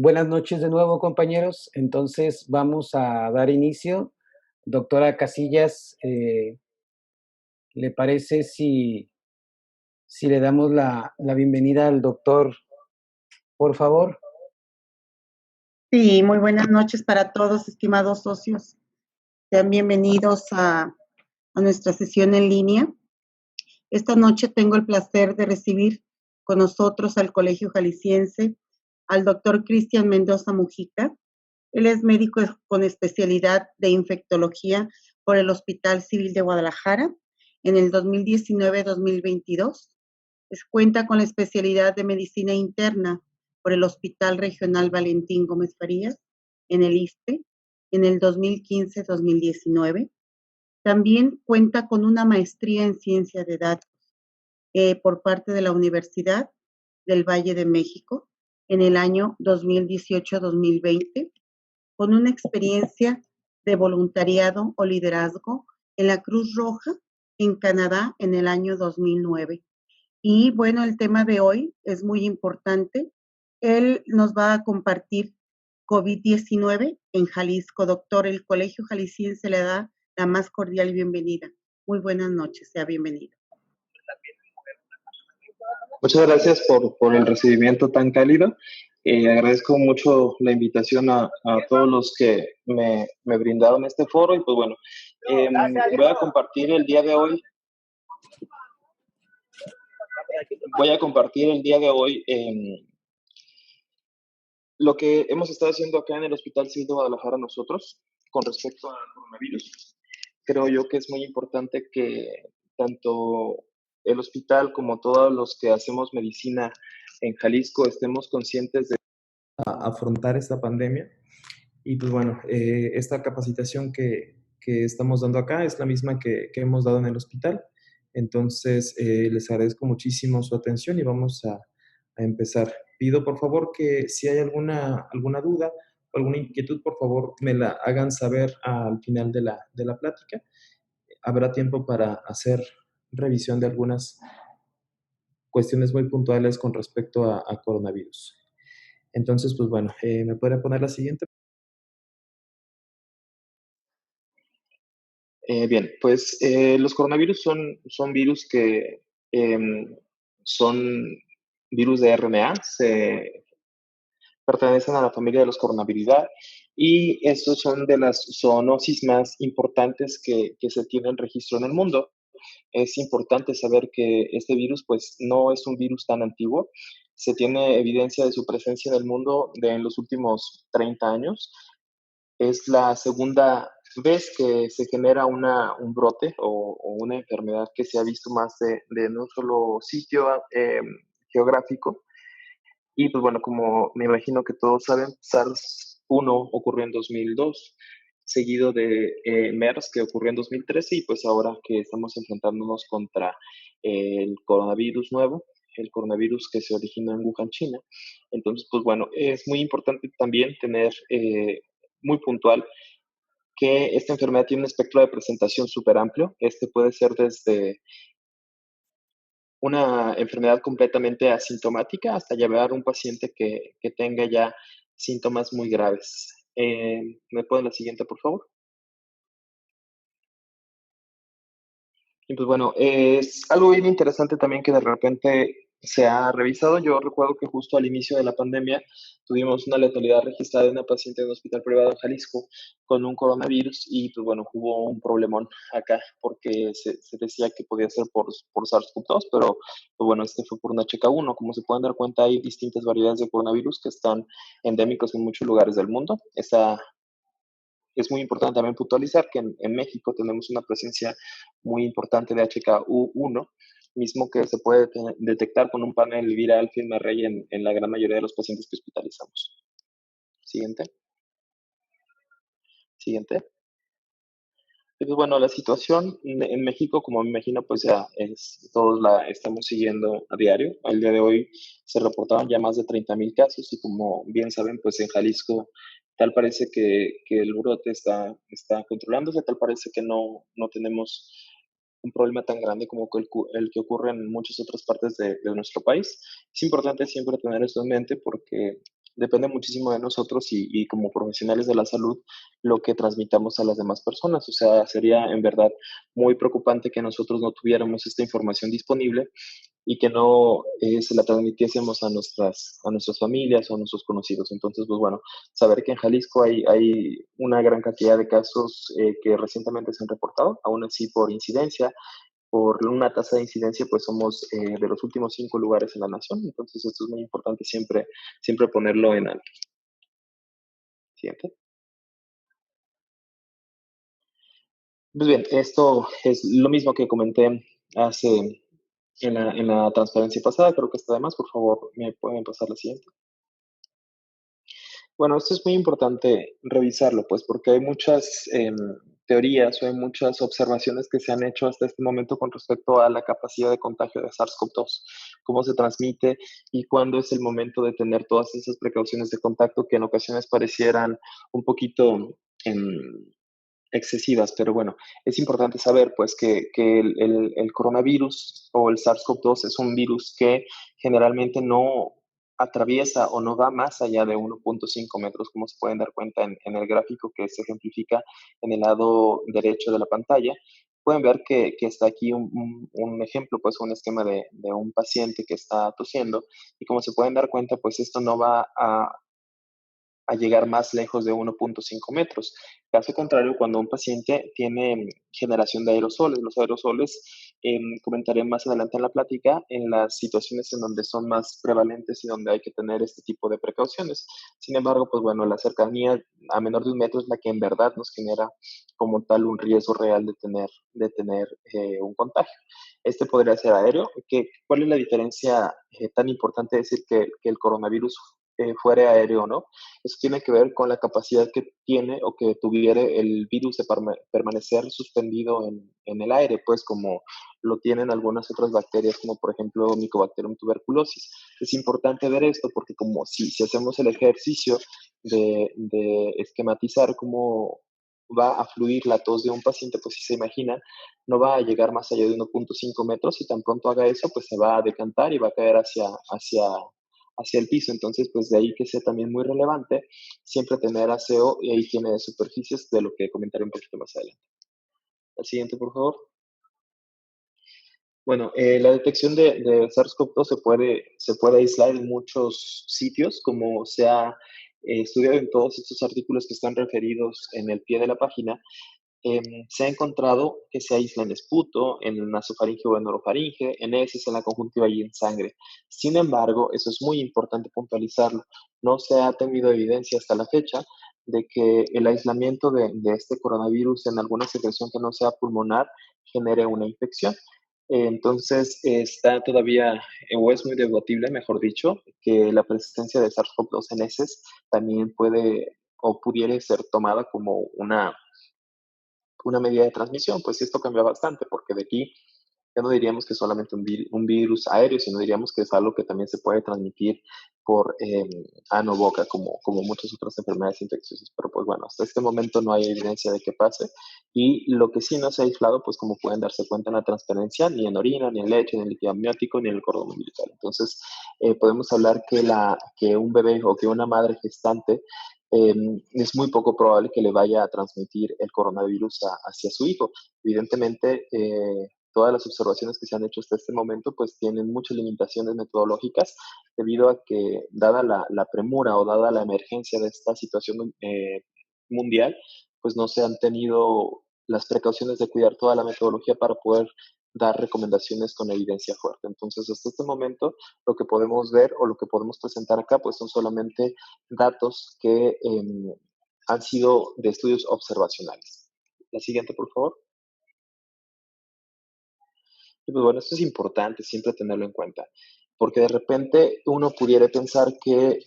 Buenas noches de nuevo, compañeros. Entonces vamos a dar inicio. Doctora Casillas, ¿le parece si le damos la bienvenida al doctor, por favor? Sí, muy buenas noches para todos, estimados socios. Sean bienvenidos a nuestra sesión en línea. Esta noche tengo el placer de recibir con nosotros al Colegio Jalisciense al doctor Cristian Mendoza Mujica. Él es médico con especialidad de infectología por el Hospital Civil de Guadalajara en el 2019-2022. Cuenta con la especialidad de medicina interna por el Hospital Regional Valentín Gómez Farías en el ISSSTE en el 2015-2019. También cuenta con una maestría en ciencia de datos por parte de la Universidad del Valle de México en el año 2018-2020, con una experiencia de voluntariado o liderazgo en la Cruz Roja en Canadá en el año 2009. Y bueno, el tema de hoy es muy importante. Él nos va a compartir COVID-19 en Jalisco. Doctor, el Colegio Jalisciense le da la más cordial bienvenida. Muy buenas noches, sea bienvenido. Muchas gracias por el recibimiento tan cálido. Agradezco mucho la invitación a todos los que me brindaron este foro y pues bueno, voy a compartir el día de hoy. Lo que hemos estado haciendo acá en el Hospital Civil de Guadalajara nosotros con respecto al coronavirus. Creo yo que es muy importante que tanto el hospital como todos los que hacemos medicina en Jalisco estemos conscientes de afrontar esta pandemia. Y pues bueno, esta capacitación que estamos dando acá es la misma que hemos dado en el hospital. Entonces, les agradezco muchísimo su atención y vamos a empezar. Pido por favor que si hay alguna duda o alguna inquietud, por favor me la hagan saber al final de la plática. Habrá tiempo para hacer revisión de algunas cuestiones muy puntuales con respecto a coronavirus. Entonces, pues bueno, ¿me puede poner la siguiente? Bien, pues los coronavirus son virus que son virus de RNA, se pertenecen a la familia de los coronaviridae y estos son de las zoonosis más importantes que se tienen registro en el mundo. Es importante saber que este virus pues no es un virus tan antiguo, se tiene evidencia de su presencia en el mundo en los últimos 30 años. Es la segunda vez que se genera un brote o una enfermedad que se ha visto más de un solo sitio geográfico. Y pues bueno, como me imagino que todos saben, SARS-1 ocurrió en 2002, seguido de MERS que ocurrió en 2013 y pues ahora que estamos enfrentándonos contra el coronavirus nuevo, el coronavirus que se originó en Wuhan, China. Entonces, pues bueno, es muy importante también tener muy puntual que esta enfermedad tiene un espectro de presentación súper amplio. Este puede ser desde una enfermedad completamente asintomática hasta llevar a un paciente que tenga ya síntomas muy graves. ¿Me ponen la siguiente, por favor? Y pues bueno, es algo bien interesante también que de repente se ha revisado. Yo recuerdo que justo al inicio de la pandemia tuvimos una letalidad registrada de una paciente de un hospital privado en Jalisco con un coronavirus y pues bueno, hubo un problemón acá porque se decía que podía ser por SARS-CoV-2, pero pues bueno, este fue por un HK1. Como se pueden dar cuenta, hay distintas variedades de coronavirus que están endémicos en muchos lugares del mundo. Es muy importante también puntualizar que en México tenemos una presencia muy importante de HKU1, mismo que se puede detectar con un panel viral FILMARRAY en la gran mayoría de los pacientes que hospitalizamos. Siguiente. Siguiente. Entonces, bueno, la situación en México, como me imagino, pues ya todos la estamos siguiendo a diario. Al día de hoy se reportaron ya más de 30,000 casos y como bien saben, pues en Jalisco tal parece que el brote está controlándose, tal parece que no tenemos un problema tan grande como el que ocurre en muchas otras partes de nuestro país. Es importante siempre tener esto en mente porque depende muchísimo de nosotros y como profesionales de la salud lo que transmitamos a las demás personas. O sea, sería en verdad muy preocupante que nosotros no tuviéramos esta información disponible y que no se la transmitiésemos a nuestras familias o a nuestros conocidos. Entonces, pues bueno, saber que en Jalisco hay una gran cantidad de casos que recientemente se han reportado, aún así por incidencia, por una tasa de incidencia, pues somos de los últimos 5 lugares en la nación. Entonces, esto es muy importante siempre ponerlo en alto. Siguiente. Pues bien, esto es lo mismo que comenté hace en la transparencia pasada, creo que está de más, por favor, me pueden pasar la siguiente. Bueno, esto es muy importante revisarlo, pues, porque hay muchas teorías o hay muchas observaciones que se han hecho hasta este momento con respecto a la capacidad de contagio de SARS-CoV-2, cómo se transmite y cuándo es el momento de tener todas esas precauciones de contacto que en ocasiones parecieran un poquito excesivas, pero bueno, es importante saber pues que el coronavirus o el SARS-CoV-2 es un virus que generalmente no atraviesa o no va más allá de 1.5 metros, como se pueden dar cuenta en el gráfico que se ejemplifica en el lado derecho de la pantalla. Pueden ver que está aquí un ejemplo, pues un esquema de un paciente que está tosiendo y como se pueden dar cuenta, pues esto no va a llegar más lejos de 1.5 metros. Caso contrario, cuando un paciente tiene generación de aerosoles, los aerosoles, comentaré más adelante en la plática, en las situaciones en donde son más prevalentes y donde hay que tener este tipo de precauciones. Sin embargo, pues bueno, la cercanía a menor de 1 metro es la que en verdad nos genera como tal un riesgo real de tener un contagio. Este podría ser aéreo. ¿Cuál es la diferencia tan importante de decir que el coronavirus fuera aéreo o no? Eso tiene que ver con la capacidad que tiene o que tuviera el virus de permanecer suspendido en el aire, pues como lo tienen algunas otras bacterias, como por ejemplo Mycobacterium tuberculosis. Es importante ver esto porque como si hacemos el ejercicio de esquematizar cómo va a fluir la tos de un paciente, pues si se imagina, no va a llegar más allá de 1.5 metros y tan pronto haga eso, pues se va a decantar y va a caer hacia el piso. Entonces, pues de ahí que sea también muy relevante siempre tener aseo y higiene de superficies, de lo que comentaré un poquito más adelante. La siguiente, por favor. Bueno, la detección de SARS-CoV-2 se puede aislar en muchos sitios, como se ha estudiado en todos estos artículos que están referidos en el pie de la página. Se ha encontrado que se aísla en esputo, en nasofaringe o en orofaringe, en heces, en la conjuntiva y en sangre. Sin embargo, eso es muy importante puntualizarlo. No se ha tenido evidencia hasta la fecha de que el aislamiento de este coronavirus en alguna secreción que no sea pulmonar genere una infección. Entonces, está todavía, o es muy debatible, mejor dicho, que la presencia de SARS-CoV-2 en heces también puede o pudiera ser tomada como una medida de transmisión, pues esto cambia bastante, porque de aquí ya no diríamos que es solamente un virus aéreo, sino diríamos que es algo que también se puede transmitir por ano boca, como muchas otras enfermedades infecciosas. Pero pues bueno, hasta este momento no hay evidencia de que pase. Y lo que sí no se ha aislado, pues como pueden darse cuenta en la transparencia, ni en orina, ni en leche, ni en líquido amniótico, ni en el cordón umbilical. Entonces, podemos hablar que un bebé o que una madre gestante eh, es muy poco probable que le vaya a transmitir el coronavirus hacia su hijo. Evidentemente, todas las observaciones que se han hecho hasta este momento pues tienen muchas limitaciones metodológicas debido a que dada la premura o dada la emergencia de esta situación mundial, pues no se han tenido las precauciones de cuidar toda la metodología para poder dar recomendaciones con evidencia fuerte. Entonces, hasta este momento, lo que podemos ver o lo que podemos presentar acá, pues son solamente datos que han sido de estudios observacionales. La siguiente, por favor. Y pues bueno, esto es importante siempre tenerlo en cuenta, porque de repente uno pudiera pensar que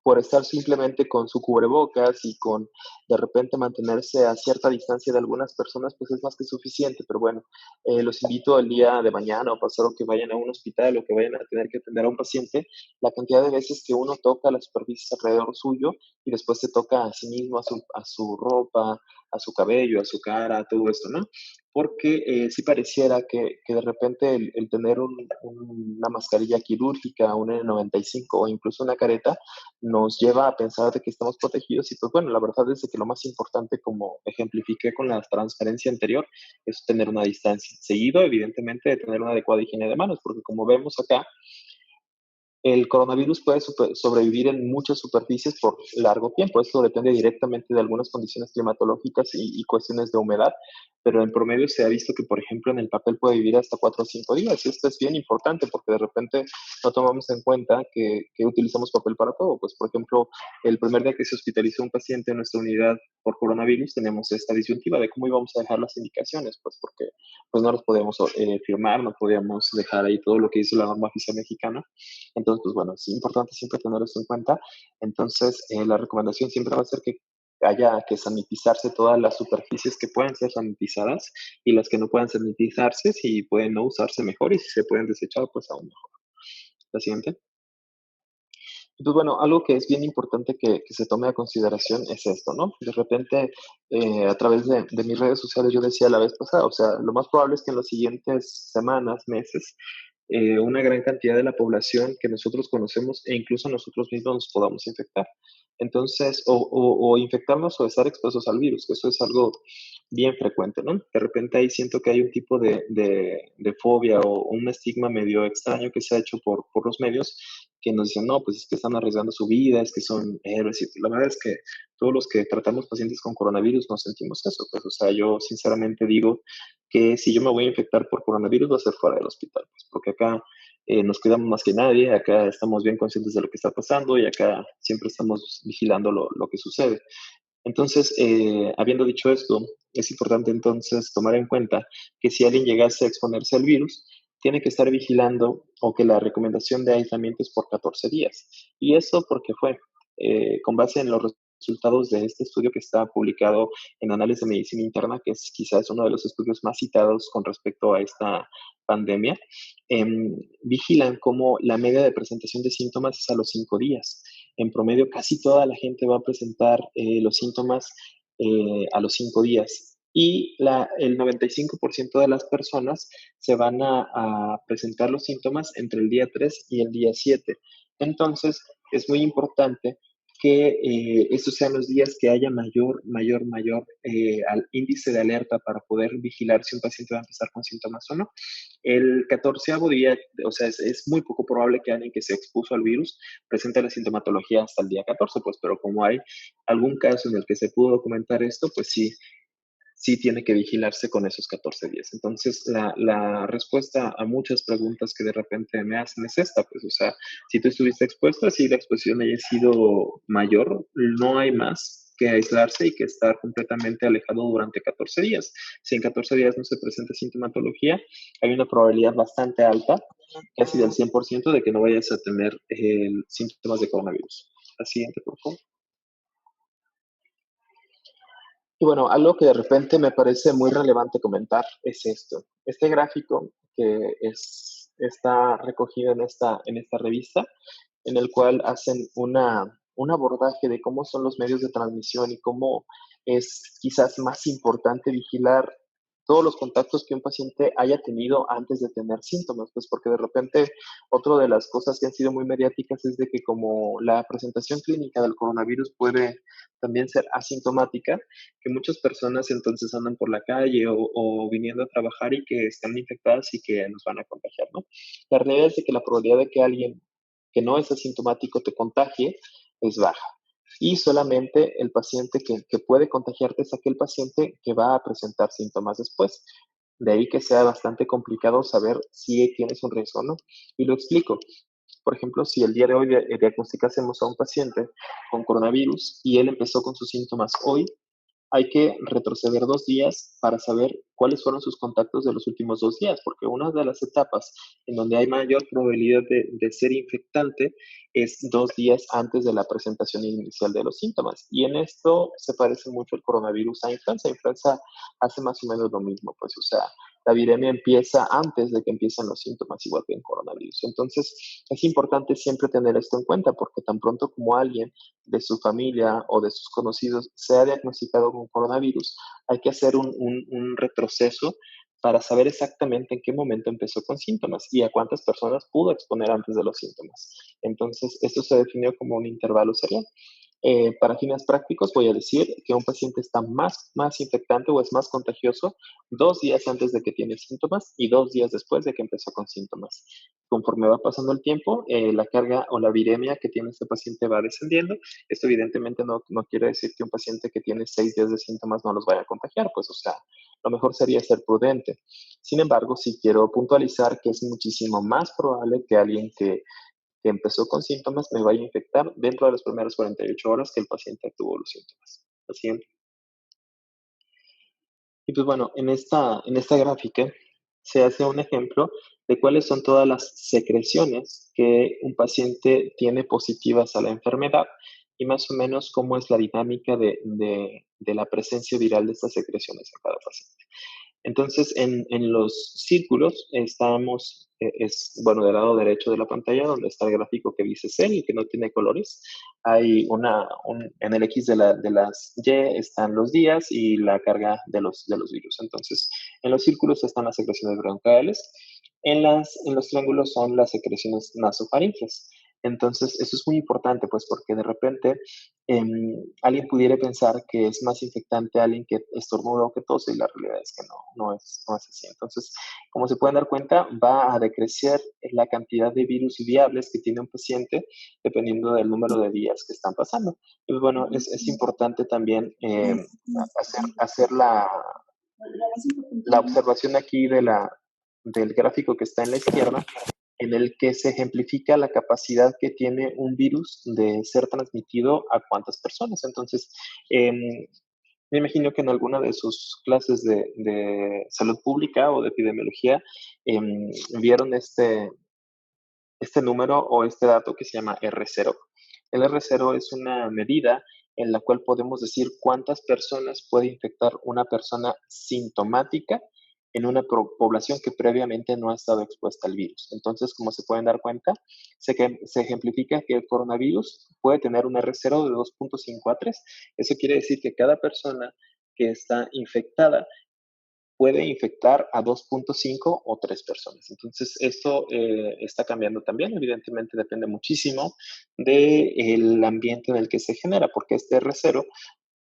por estar simplemente con su cubrebocas y con de repente mantenerse a cierta distancia de algunas personas, pues es más que suficiente. Pero bueno, los invito el día de mañana o pasado que vayan a un hospital o que vayan a tener que atender a un paciente, la cantidad de veces que uno toca las superficies alrededor suyo y después se toca a sí mismo, a su ropa, a su cabello, a su cara, todo esto, ¿no? porque sí pareciera que de repente el tener una mascarilla quirúrgica, un N95 o incluso una careta nos lleva a pensar de que estamos protegidos y pues bueno, la verdad es de que lo más importante, como ejemplifiqué con la transparencia anterior, es tener una distancia. Seguido, evidentemente, de tener una adecuada higiene de manos, porque como vemos acá, el coronavirus puede sobrevivir en muchas superficies por largo tiempo. Esto depende directamente de algunas condiciones climatológicas y cuestiones de humedad, pero en promedio se ha visto que, por ejemplo, en el papel puede vivir hasta 4 o 5 días. Y esto es bien importante porque de repente no tomamos en cuenta que utilizamos papel para todo. Pues, por ejemplo, el primer día que se hospitalizó un paciente en nuestra unidad por coronavirus, teníamos esta disyuntiva de cómo íbamos a dejar las indicaciones, pues porque pues no los podíamos firmar, no podíamos dejar ahí todo lo que dice la norma oficial mexicana. Entonces, pues bueno, es importante siempre tener esto en cuenta. Entonces, la recomendación siempre va a ser que haya que sanitizarse todas las superficies que pueden ser sanitizadas y las que no puedan sanitizarse, si pueden no usarse mejor y si se pueden desechar, pues aún mejor. La siguiente. Entonces, bueno, algo que es bien importante que se tome a consideración es esto, ¿no? De repente, a través de mis redes sociales, yo decía la vez pasada, o sea, lo más probable es que en las siguientes semanas, meses, una gran cantidad de la población que nosotros conocemos e incluso nosotros mismos nos podamos infectar. Entonces, o infectarnos o estar expuestos al virus, que eso es algo bien frecuente, ¿no? De repente ahí siento que hay un tipo de fobia o un estigma medio extraño que se ha hecho por los medios que nos dicen, no, pues es que están arriesgando su vida, es que son héroes. Y la verdad es que todos los que tratamos pacientes con coronavirus nos sentimos eso. Pues, o sea, yo sinceramente digo que si yo me voy a infectar por coronavirus va a ser fuera del hospital, pues, porque acá nos cuidamos más que nadie, acá estamos bien conscientes de lo que está pasando y acá siempre estamos vigilando lo que sucede. Entonces, habiendo dicho esto, es importante entonces tomar en cuenta que si alguien llegase a exponerse al virus, tiene que estar vigilando o que la recomendación de aislamiento es por 14 días. Y eso porque fue con base en los resultados de este estudio que está publicado en Anales de Medicina Interna, que es quizás uno de los estudios más citados con respecto a esta pandemia, vigilan cómo la media de presentación de síntomas es a los 5 días. En promedio, casi toda la gente va a presentar los síntomas a los 5 días. Y el 95% de las personas se van a presentar los síntomas entre el día 3 y el día 7. Entonces, es muy importante que estos sean los días que haya mayor al índice de alerta para poder vigilar si un paciente va a empezar con síntomas o no. El 14º día, o sea, es muy poco probable que alguien que se expuso al virus presente la sintomatología hasta el día 14, pues, pero como hay algún caso en el que se pudo documentar esto, pues sí tiene que vigilarse con esos 14 días. Entonces, la respuesta a muchas preguntas que de repente me hacen es esta, pues, o sea, si tú estuviste expuesto, si la exposición haya sido mayor, no hay más que aislarse y que estar completamente alejado durante 14 días. Si en 14 días no se presenta sintomatología, hay una probabilidad bastante alta, casi del 100%, de que no vayas a tener síntomas de coronavirus. La siguiente, por favor. Y bueno, algo que de repente me parece muy relevante comentar es esto. Este gráfico que está recogido en esta revista, en el cual hacen un abordaje de cómo son los medios de transmisión y cómo es quizás más importante vigilar todos los contactos que un paciente haya tenido antes de tener síntomas, pues porque de repente otra de las cosas que han sido muy mediáticas es de que como la presentación clínica del coronavirus puede también ser asintomática, que muchas personas entonces andan por la calle o viniendo a trabajar y que están infectadas y que nos van a contagiar, ¿no? La realidad es de que la probabilidad de que alguien que no es asintomático te contagie es baja. Y solamente el paciente que puede contagiarte es aquel paciente que va a presentar síntomas después. De ahí que sea bastante complicado saber si tienes un riesgo o no. Y lo explico. Por ejemplo, si el día de hoy diagnosticásemos a un paciente con coronavirus y él empezó con sus síntomas hoy, hay que retroceder 2 días para saber cuáles fueron sus contactos de los últimos 2 días, porque una de las etapas en donde hay mayor probabilidad de ser infectante es 2 días antes de la presentación inicial de los síntomas. Y en esto se parece mucho el coronavirus a influenza. Influenza hace más o menos lo mismo, pues, o sea, la viremia empieza antes de que empiecen los síntomas, igual que en coronavirus. Entonces, es importante siempre tener esto en cuenta, porque tan pronto como alguien de su familia o de sus conocidos sea diagnosticado con coronavirus, hay que hacer un retroceso para saber exactamente en qué momento empezó con síntomas y a cuántas personas pudo exponer antes de los síntomas. Entonces, esto se definió como un intervalo serial. Para fines prácticos, voy a decir que un paciente está más infectante o es más contagioso 2 días antes de que tiene síntomas y 2 días después de que empezó con síntomas. Conforme va pasando el tiempo, la carga o la viremia que tiene este paciente va descendiendo. Esto evidentemente no quiere decir que un paciente que tiene 6 días de síntomas no los vaya a contagiar, pues o sea, lo mejor sería ser prudente. Sin embargo, sí quiero puntualizar que es muchísimo más probable que alguien que empezó con síntomas me vaya a infectar dentro de las primeras 48 horas que el paciente tuvo los síntomas. La siguiente. Y pues bueno, en esta gráfica se hace un ejemplo de cuáles son todas las secreciones que un paciente tiene positivas a la enfermedad y más o menos cómo es la dinámica de la presencia viral de estas secreciones en cada paciente. Entonces, en los círculos estamos, bueno, del lado derecho de la pantalla, donde está el gráfico que dice cel y que no tiene colores. Hay en el X de las Y están los días y la carga de los virus. Entonces, en los círculos están las secreciones bronquiales. En los triángulos son las secreciones nasofaringes. Entonces, eso es muy importante, pues, porque de repente alguien pudiera pensar que es más infectante alguien que estornuda o que tose, y la realidad es que no es así. Entonces, como se pueden dar cuenta, va a decrecer la cantidad de virus viables que tiene un paciente dependiendo del número de días que están pasando. Y bueno, es importante también hacer la observación aquí del gráfico que está en la izquierda, en el que se ejemplifica la capacidad que tiene un virus de ser transmitido a cuántas personas. Entonces, me imagino que en alguna de sus clases de salud pública o de epidemiología vieron este número o este dato que se llama R0. El R0 es una medida en la cual podemos decir cuántas personas puede infectar una persona sintomática en una población que previamente no ha estado expuesta al virus. Entonces, como se pueden dar cuenta, se ejemplifica que el coronavirus puede tener un R0 de 2.5 a 3. Eso quiere decir que cada persona que está infectada puede infectar a 2.5 o 3 personas. Entonces, esto está cambiando también. Evidentemente, depende muchísimo del ambiente en el que se genera, porque este R0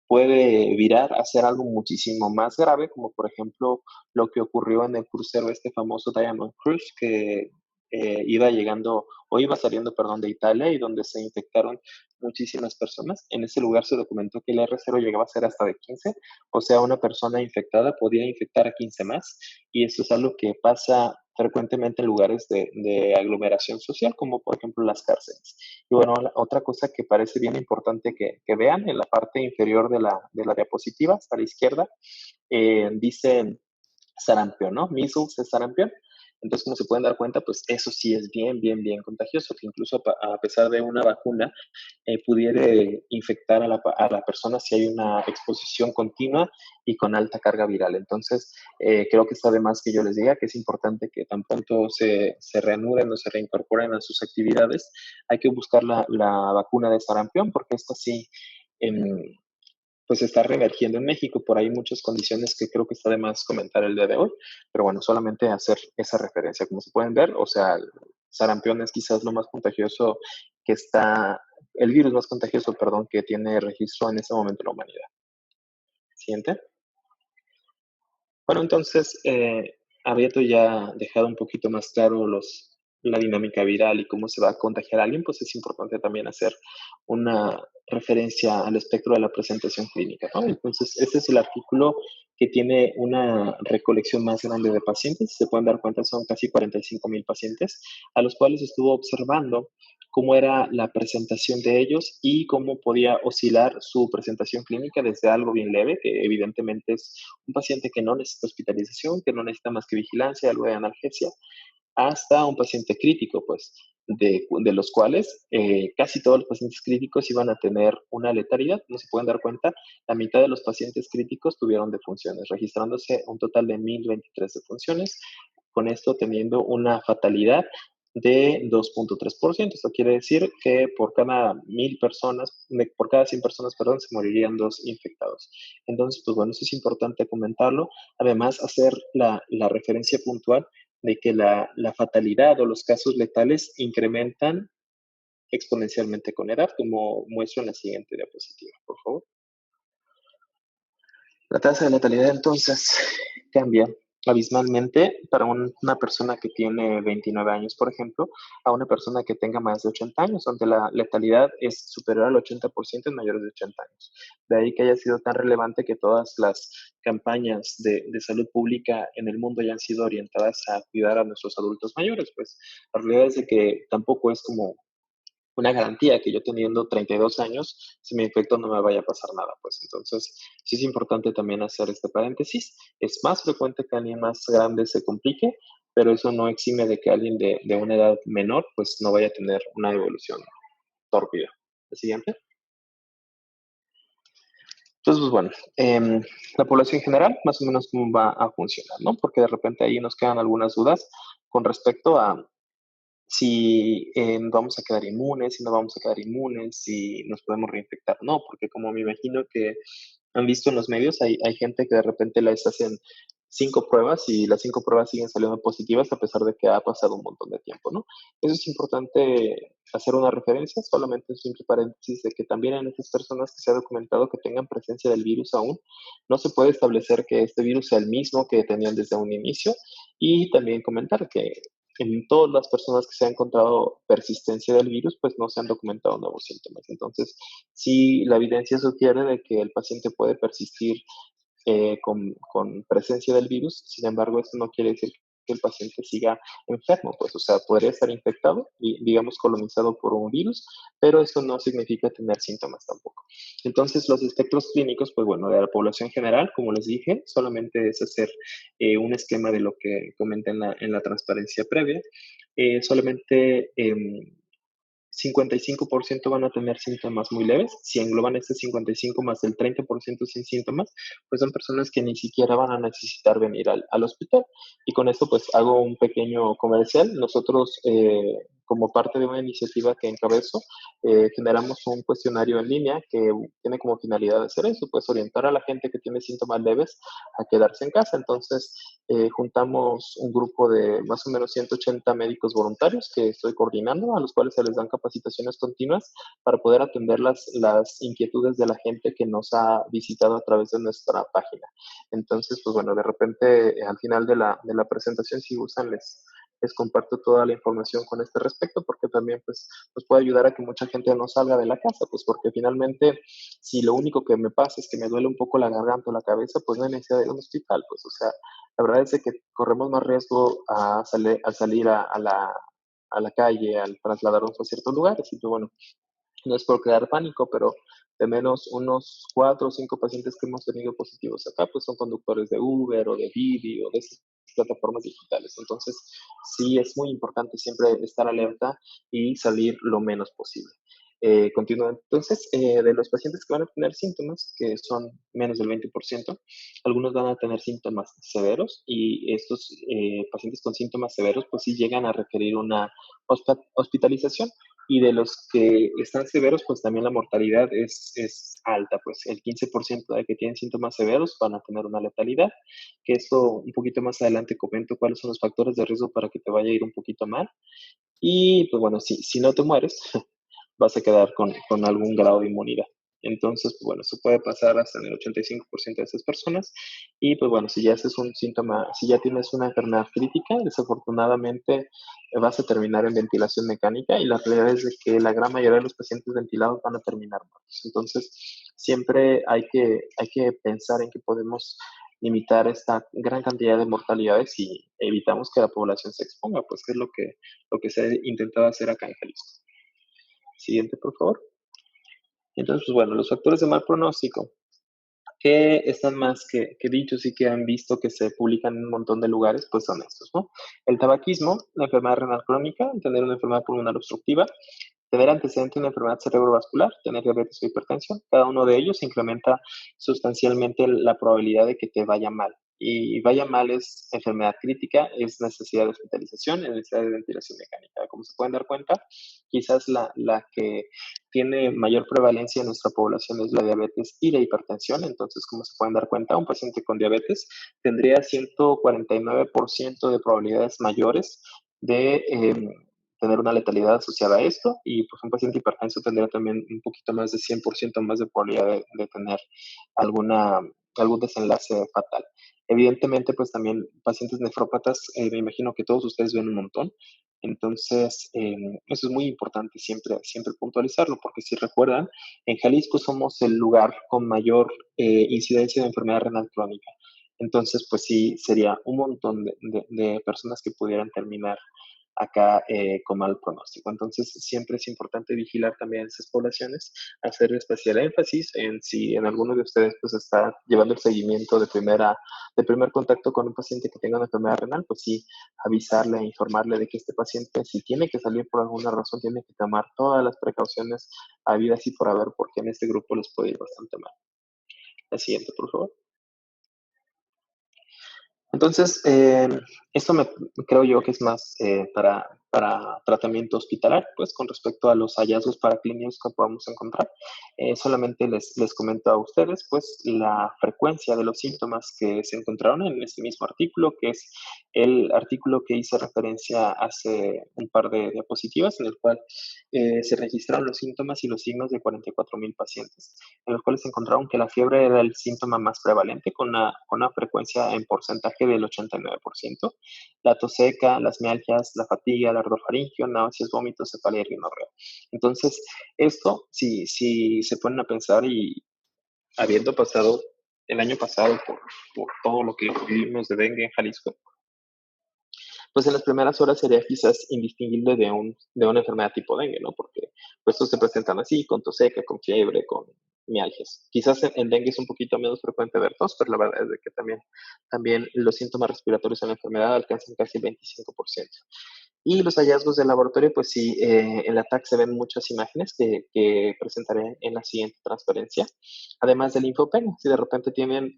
puede virar a ser algo muchísimo más grave, como por ejemplo lo que ocurrió en el crucero este famoso Diamond Cruise, que iba saliendo, perdón, de Italia y donde se infectaron muchísimas personas. En ese lugar se documentó que el R0 llegaba a ser hasta de 15, o sea, una persona infectada podía infectar a 15 más, y eso es algo que pasa frecuentemente en lugares de aglomeración social, como por ejemplo las cárceles. Y bueno, otra cosa que parece bien importante que vean en la parte inferior de la diapositiva, hasta la izquierda, dice sarampión, ¿no? Measles es sarampión. Entonces, como se pueden dar cuenta, pues eso sí es bien contagioso, que incluso a pesar de una vacuna, pudiera infectar a la persona si hay una exposición continua y con alta carga viral. Entonces, creo que está de más que yo les diga que es importante que tan pronto se reanuden o se reincorporen a sus actividades, hay que buscar la vacuna de sarampión, porque esta sí pues está reemergiendo en México. Por ahí muchas condiciones que creo que está de más comentar el día de hoy, pero bueno, solamente hacer esa referencia. Como se pueden ver, o sea, el sarampión es quizás lo más contagioso el virus más contagioso, perdón, que tiene registro en ese momento en la humanidad. Siguiente. Bueno, entonces, habiendo ya dejado un poquito más claro la dinámica viral y cómo se va a contagiar a alguien, pues es importante también hacer una referencia al espectro de la presentación clínica, ¿no? Entonces, este es el artículo que tiene una recolección más grande de pacientes. Se pueden dar cuenta, son casi 45,000 pacientes, a los cuales estuvo observando cómo era la presentación de ellos y cómo podía oscilar su presentación clínica desde algo bien leve, que evidentemente es un paciente que no necesita hospitalización, que no necesita más que vigilancia, algo de analgesia, hasta un paciente crítico, pues de los cuales casi todos los pacientes críticos iban a tener una letalidad. No se pueden dar cuenta, la mitad de los pacientes críticos tuvieron defunciones, registrándose un total de 1023 defunciones, con esto teniendo una fatalidad de 2.3%. Esto quiere decir que por cada 1000 personas, por cada 100 personas, perdón, se morirían 2 infectados. Entonces, pues bueno, eso es importante comentarlo. Además, hacer la referencia puntual de que la fatalidad o los casos letales incrementan exponencialmente con edad, como muestro en la siguiente diapositiva, por favor. La tasa de letalidad entonces cambia abismalmente para una persona que tiene 29 años, por ejemplo, a una persona que tenga más de 80 años, donde la letalidad es superior al 80% en mayores de 80 años. De ahí que haya sido tan relevante que todas las campañas de salud pública en el mundo hayan sido orientadas a cuidar a nuestros adultos mayores, pues la realidad es de que tampoco es como una garantía que yo teniendo 32 años, si me infecto no me vaya a pasar nada, pues entonces sí es importante también hacer este paréntesis. Es más frecuente que alguien más grande se complique, pero eso no exime de que alguien de una edad menor pues no vaya a tener una evolución tórpida. ¿La siguiente? Entonces, pues bueno, la población general, más o menos cómo va a funcionar, ¿no? Porque de repente ahí nos quedan algunas dudas con respecto a si vamos a quedar inmunes, si no vamos a quedar inmunes, si nos podemos reinfectar. No, porque como me imagino que han visto en los medios, hay gente que de repente les hacen 5 pruebas y las 5 pruebas siguen saliendo positivas a pesar de que ha pasado un montón de tiempo, ¿no? Eso es importante hacer una referencia, solamente un simple paréntesis de que también en estas personas que se ha documentado que tengan presencia del virus aún, no se puede establecer que este virus sea el mismo que tenían desde un inicio y también comentar que en todas las personas que se ha encontrado persistencia del virus, pues no se han documentado nuevos síntomas. Entonces, sí, la evidencia sugiere de que el paciente puede persistir con presencia del virus, sin embargo, esto no quiere decir que el paciente siga enfermo, pues, o sea, podría estar infectado y, digamos, colonizado por un virus, pero eso no significa tener síntomas tampoco. Entonces, los espectros clínicos, pues bueno, de la población general, como les dije, solamente es hacer un esquema de lo que comenté en la transparencia previa. Solamente 55% van a tener síntomas muy leves. Si engloban este 55 más el 30% sin síntomas, pues son personas que ni siquiera van a necesitar venir al hospital. Y con esto pues hago un pequeño comercial. Nosotros, como parte de una iniciativa que encabezo, generamos un cuestionario en línea que tiene como finalidad hacer eso, pues orientar a la gente que tiene síntomas leves a quedarse en casa. Entonces, juntamos un grupo de más o menos 180 médicos voluntarios que estoy coordinando, a los cuales se les dan capacitaciones continuas para poder atender las inquietudes de la gente que nos ha visitado a través de nuestra página. Entonces, pues bueno, de repente al final de la presentación, si gustan, les comparto toda la información con este respecto, porque también pues nos puede ayudar a que mucha gente no salga de la casa, pues porque finalmente si lo único que me pasa es que me duele un poco la garganta o la cabeza, pues no hay necesidad de ir a un hospital, pues o sea, la verdad es que corremos más riesgo al salir a la calle, al trasladarnos a ciertos lugares. Y pues bueno, no es por crear pánico, pero de menos unos 4 o 5 pacientes que hemos tenido positivos acá, pues son conductores de Uber o de Didi o de estas plataformas digitales. Entonces, sí es muy importante siempre estar alerta y salir lo menos posible. Continúo entonces, de los pacientes que van a tener síntomas, que son menos del 20%, algunos van a tener síntomas severos y estos pacientes con síntomas severos pues sí llegan a requerir una hospitalización. Y de los que están severos, pues también la mortalidad es alta, pues el 15% de que tienen síntomas severos van a tener una letalidad, que esto un poquito más adelante comento cuáles son los factores de riesgo para que te vaya a ir un poquito mal. Y pues bueno, si no te mueres, vas a quedar con algún grado de inmunidad. Entonces, pues bueno, eso puede pasar hasta en el 85% de esas personas. Y pues bueno, si ya haces un síntoma, si ya tienes una enfermedad crítica, desafortunadamente vas a terminar en ventilación mecánica y la realidad es de que la gran mayoría de los pacientes ventilados van a terminar muertos. Entonces, siempre hay que pensar en que podemos limitar esta gran cantidad de mortalidades y evitamos que la población se exponga, pues que es lo que se ha intentado hacer acá en Jalisco. Siguiente, por favor. Entonces, pues bueno, los factores de mal pronóstico. que están más que dichos y que han visto que se publican en un montón de lugares, pues son estos, ¿no? El tabaquismo, la enfermedad renal crónica, tener una enfermedad pulmonar obstructiva, tener antecedente de una enfermedad cerebrovascular, tener diabetes o hipertensión. Cada uno de ellos incrementa sustancialmente la probabilidad de que te vaya mal. Y vaya mal es enfermedad crítica, es necesidad de hospitalización, es necesidad de ventilación mecánica. Como se pueden dar cuenta, quizás la que tiene mayor prevalencia en nuestra población es la diabetes y la hipertensión. Entonces, como se pueden dar cuenta, un paciente con diabetes tendría 149% de probabilidades mayores de tener una letalidad asociada a esto, y pues un paciente hipertenso tendría también un poquito más de 100% más de probabilidad de tener alguna, algún desenlace fatal. Evidentemente, pues también pacientes nefrópatas, me imagino que todos ustedes ven un montón. Entonces, eso es muy importante siempre puntualizarlo, porque si recuerdan, en Jalisco somos el lugar con mayor incidencia de enfermedad renal crónica. Entonces, pues sí, sería un montón de personas que pudieran terminar acá con mal pronóstico. Entonces, siempre es importante vigilar también esas poblaciones, hacer especial énfasis en si en alguno de ustedes pues está llevando el seguimiento de primer contacto con un paciente que tenga una enfermedad renal, pues sí, avisarle, informarle de que este paciente, si tiene que salir por alguna razón, tiene que tomar todas las precauciones habidas y por haber, porque en este grupo les puede ir bastante mal. La siguiente, por favor. Entonces, esto creo yo que es más para tratamiento hospitalario, pues con respecto a los hallazgos paraclínicos que podamos encontrar. Solamente les comento a ustedes, pues, la frecuencia de los síntomas que se encontraron en este mismo artículo, que es el artículo que hice referencia hace un par de diapositivas, en el cual se registraron los síntomas y los signos de 44,000 pacientes, en los cuales encontraron que la fiebre era el síntoma más prevalente, con una frecuencia en porcentaje del 89%, la tos seca, las mialgias, la fatiga, el ardor faríngeo, náuseas, vómitos, cefalea y rinorrea. Entonces, esto, si se ponen a pensar, y habiendo pasado el año pasado por todo lo que vivimos de dengue en Jalisco, pues en las primeras horas sería quizás indistinguible de una enfermedad tipo dengue, ¿no? Porque pues estos se presentan así, con tos seca, con fiebre, con mialgias. Quizás en dengue es un poquito menos frecuente ver tos, pero la verdad es de que también los síntomas respiratorios en la enfermedad alcanzan casi el 25%. Y los hallazgos del laboratorio, pues sí, en la TAC se ven muchas imágenes que presentaré en la siguiente transferencia. Además del linfopenia, si de repente tienen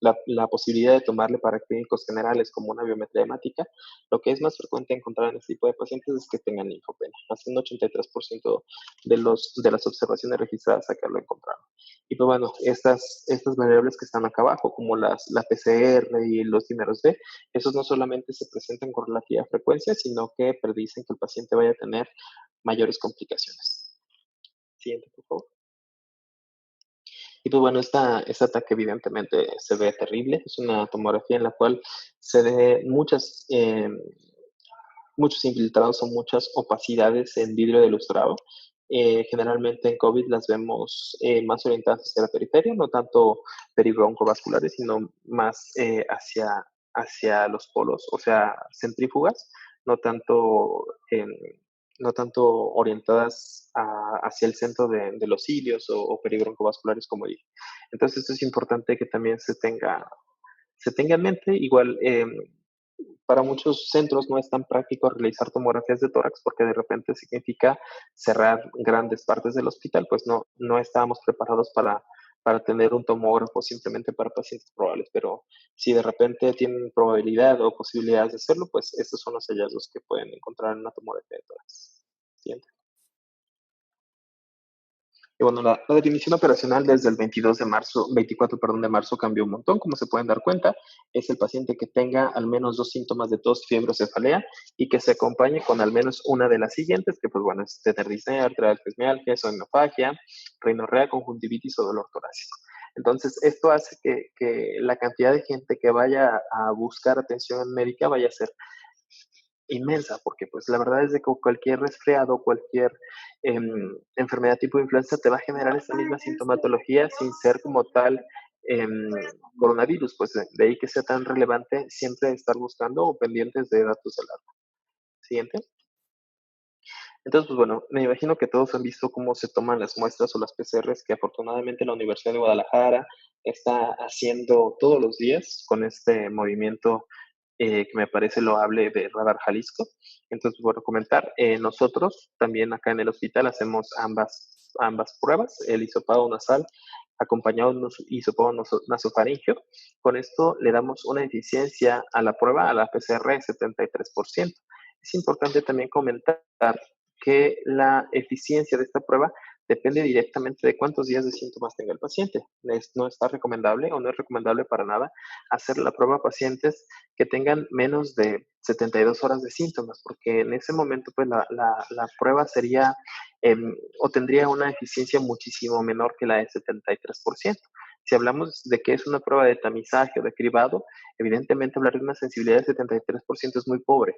la posibilidad de tomarle para clínicos generales como una biometría hemática, lo que es más frecuente encontrar en este tipo de pacientes es que tengan linfopenia. Hasta un 83% de las observaciones registradas acá lo encontraron. Y pues bueno, estas variables que están acá abajo, como la PCR y los dímeros D, esos no solamente se presentan con relativa frecuencia, sino que predicen que el paciente vaya a tener mayores complicaciones. Siguiente, por favor. Y pues bueno, esta ataque evidentemente se ve terrible. Es una tomografía en la cual se ve muchos infiltrados o muchas opacidades en vidrio de lustrado. Generalmente en COVID las vemos más orientadas hacia la periferia, no tanto peribroncovasculares, sino más hacia los polos, o sea, centrífugas, no tanto, no tanto orientadas hacia el centro de los cilios o peribroncovasculares, como dije. Entonces, esto es importante que también se tenga en mente. Igual, para muchos centros no es tan práctico realizar tomografías de tórax porque de repente significa cerrar grandes partes del hospital, pues no estábamos preparados para tener un tomógrafo simplemente para pacientes probables, pero si de repente tienen probabilidad o posibilidades de hacerlo, pues estos son los hallazgos que pueden encontrar en una tomografía de tórax. Siguiente. Y bueno, la definición operacional desde el 24, de marzo cambió un montón, como se pueden dar cuenta. Es el paciente que tenga al menos 2 síntomas de tos, fiebre o cefalea y que se acompañe con al menos una de las siguientes, que pues bueno, es tener disnea, arterial mialgia, somnofagia, rinorrea, conjuntivitis o dolor torácico. Entonces, esto hace que la cantidad de gente que vaya a buscar atención médica vaya a ser inmensa, porque pues la verdad es de que cualquier resfriado, cualquier enfermedad tipo influenza te va a generar esa misma sintomatología sin ser como tal coronavirus, pues de ahí que sea tan relevante siempre estar buscando o pendientes de datos del alarma. Siguiente. Entonces, pues bueno, me imagino que todos han visto cómo se toman las muestras o las PCRs que afortunadamente la Universidad de Guadalajara está haciendo todos los días con este movimiento que me parece loable de Radar Jalisco. Entonces, bueno, comentar, nosotros también acá en el hospital hacemos ambas pruebas, el hisopado nasal acompañado de un hisopado nasofaringeo. Con esto le damos una eficiencia a la prueba, a la PCR, de 73%. Es importante también comentar que la eficiencia de esta prueba depende directamente de cuántos días de síntomas tenga el paciente. No está recomendable o no es recomendable para nada hacer la prueba a pacientes que tengan menos de 72 horas de síntomas, porque en ese momento pues la prueba sería o tendría una eficiencia muchísimo menor que la de 73%. Si hablamos de que es una prueba de tamizaje o de cribado, evidentemente hablar de una sensibilidad de 73% es muy pobre.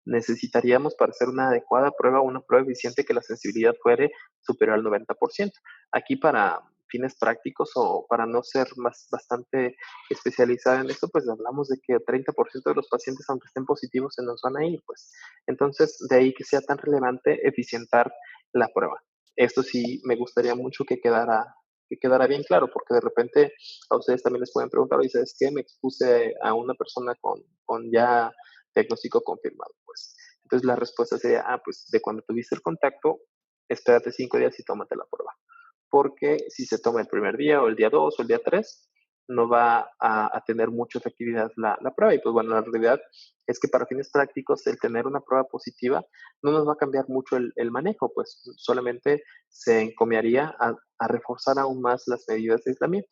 Necesitaríamos para hacer una adecuada prueba, una prueba eficiente que la sensibilidad fuere superior al 90%. Aquí para fines prácticos o para no ser bastante especializada en esto, pues hablamos de que el 30% de los pacientes, aunque estén positivos, se nos van a ir, pues. Entonces, de ahí que sea tan relevante eficientar la prueba. Esto sí me gustaría mucho que quedara bien claro, porque de repente a ustedes también les pueden preguntar, oye, ¿sabes qué? Me expuse a una persona con ya diagnóstico confirmado, pues. Entonces la respuesta sería, pues de cuando tuviste el contacto, espérate 5 días y tómate la prueba. Porque si se toma el primer día o el día 2 o el día 3, no va a tener mucha efectividad la prueba. Y pues bueno, la realidad es que para fines prácticos el tener una prueba positiva no nos va a cambiar mucho el manejo, pues solamente se encomiaría a reforzar aún más las medidas de aislamiento.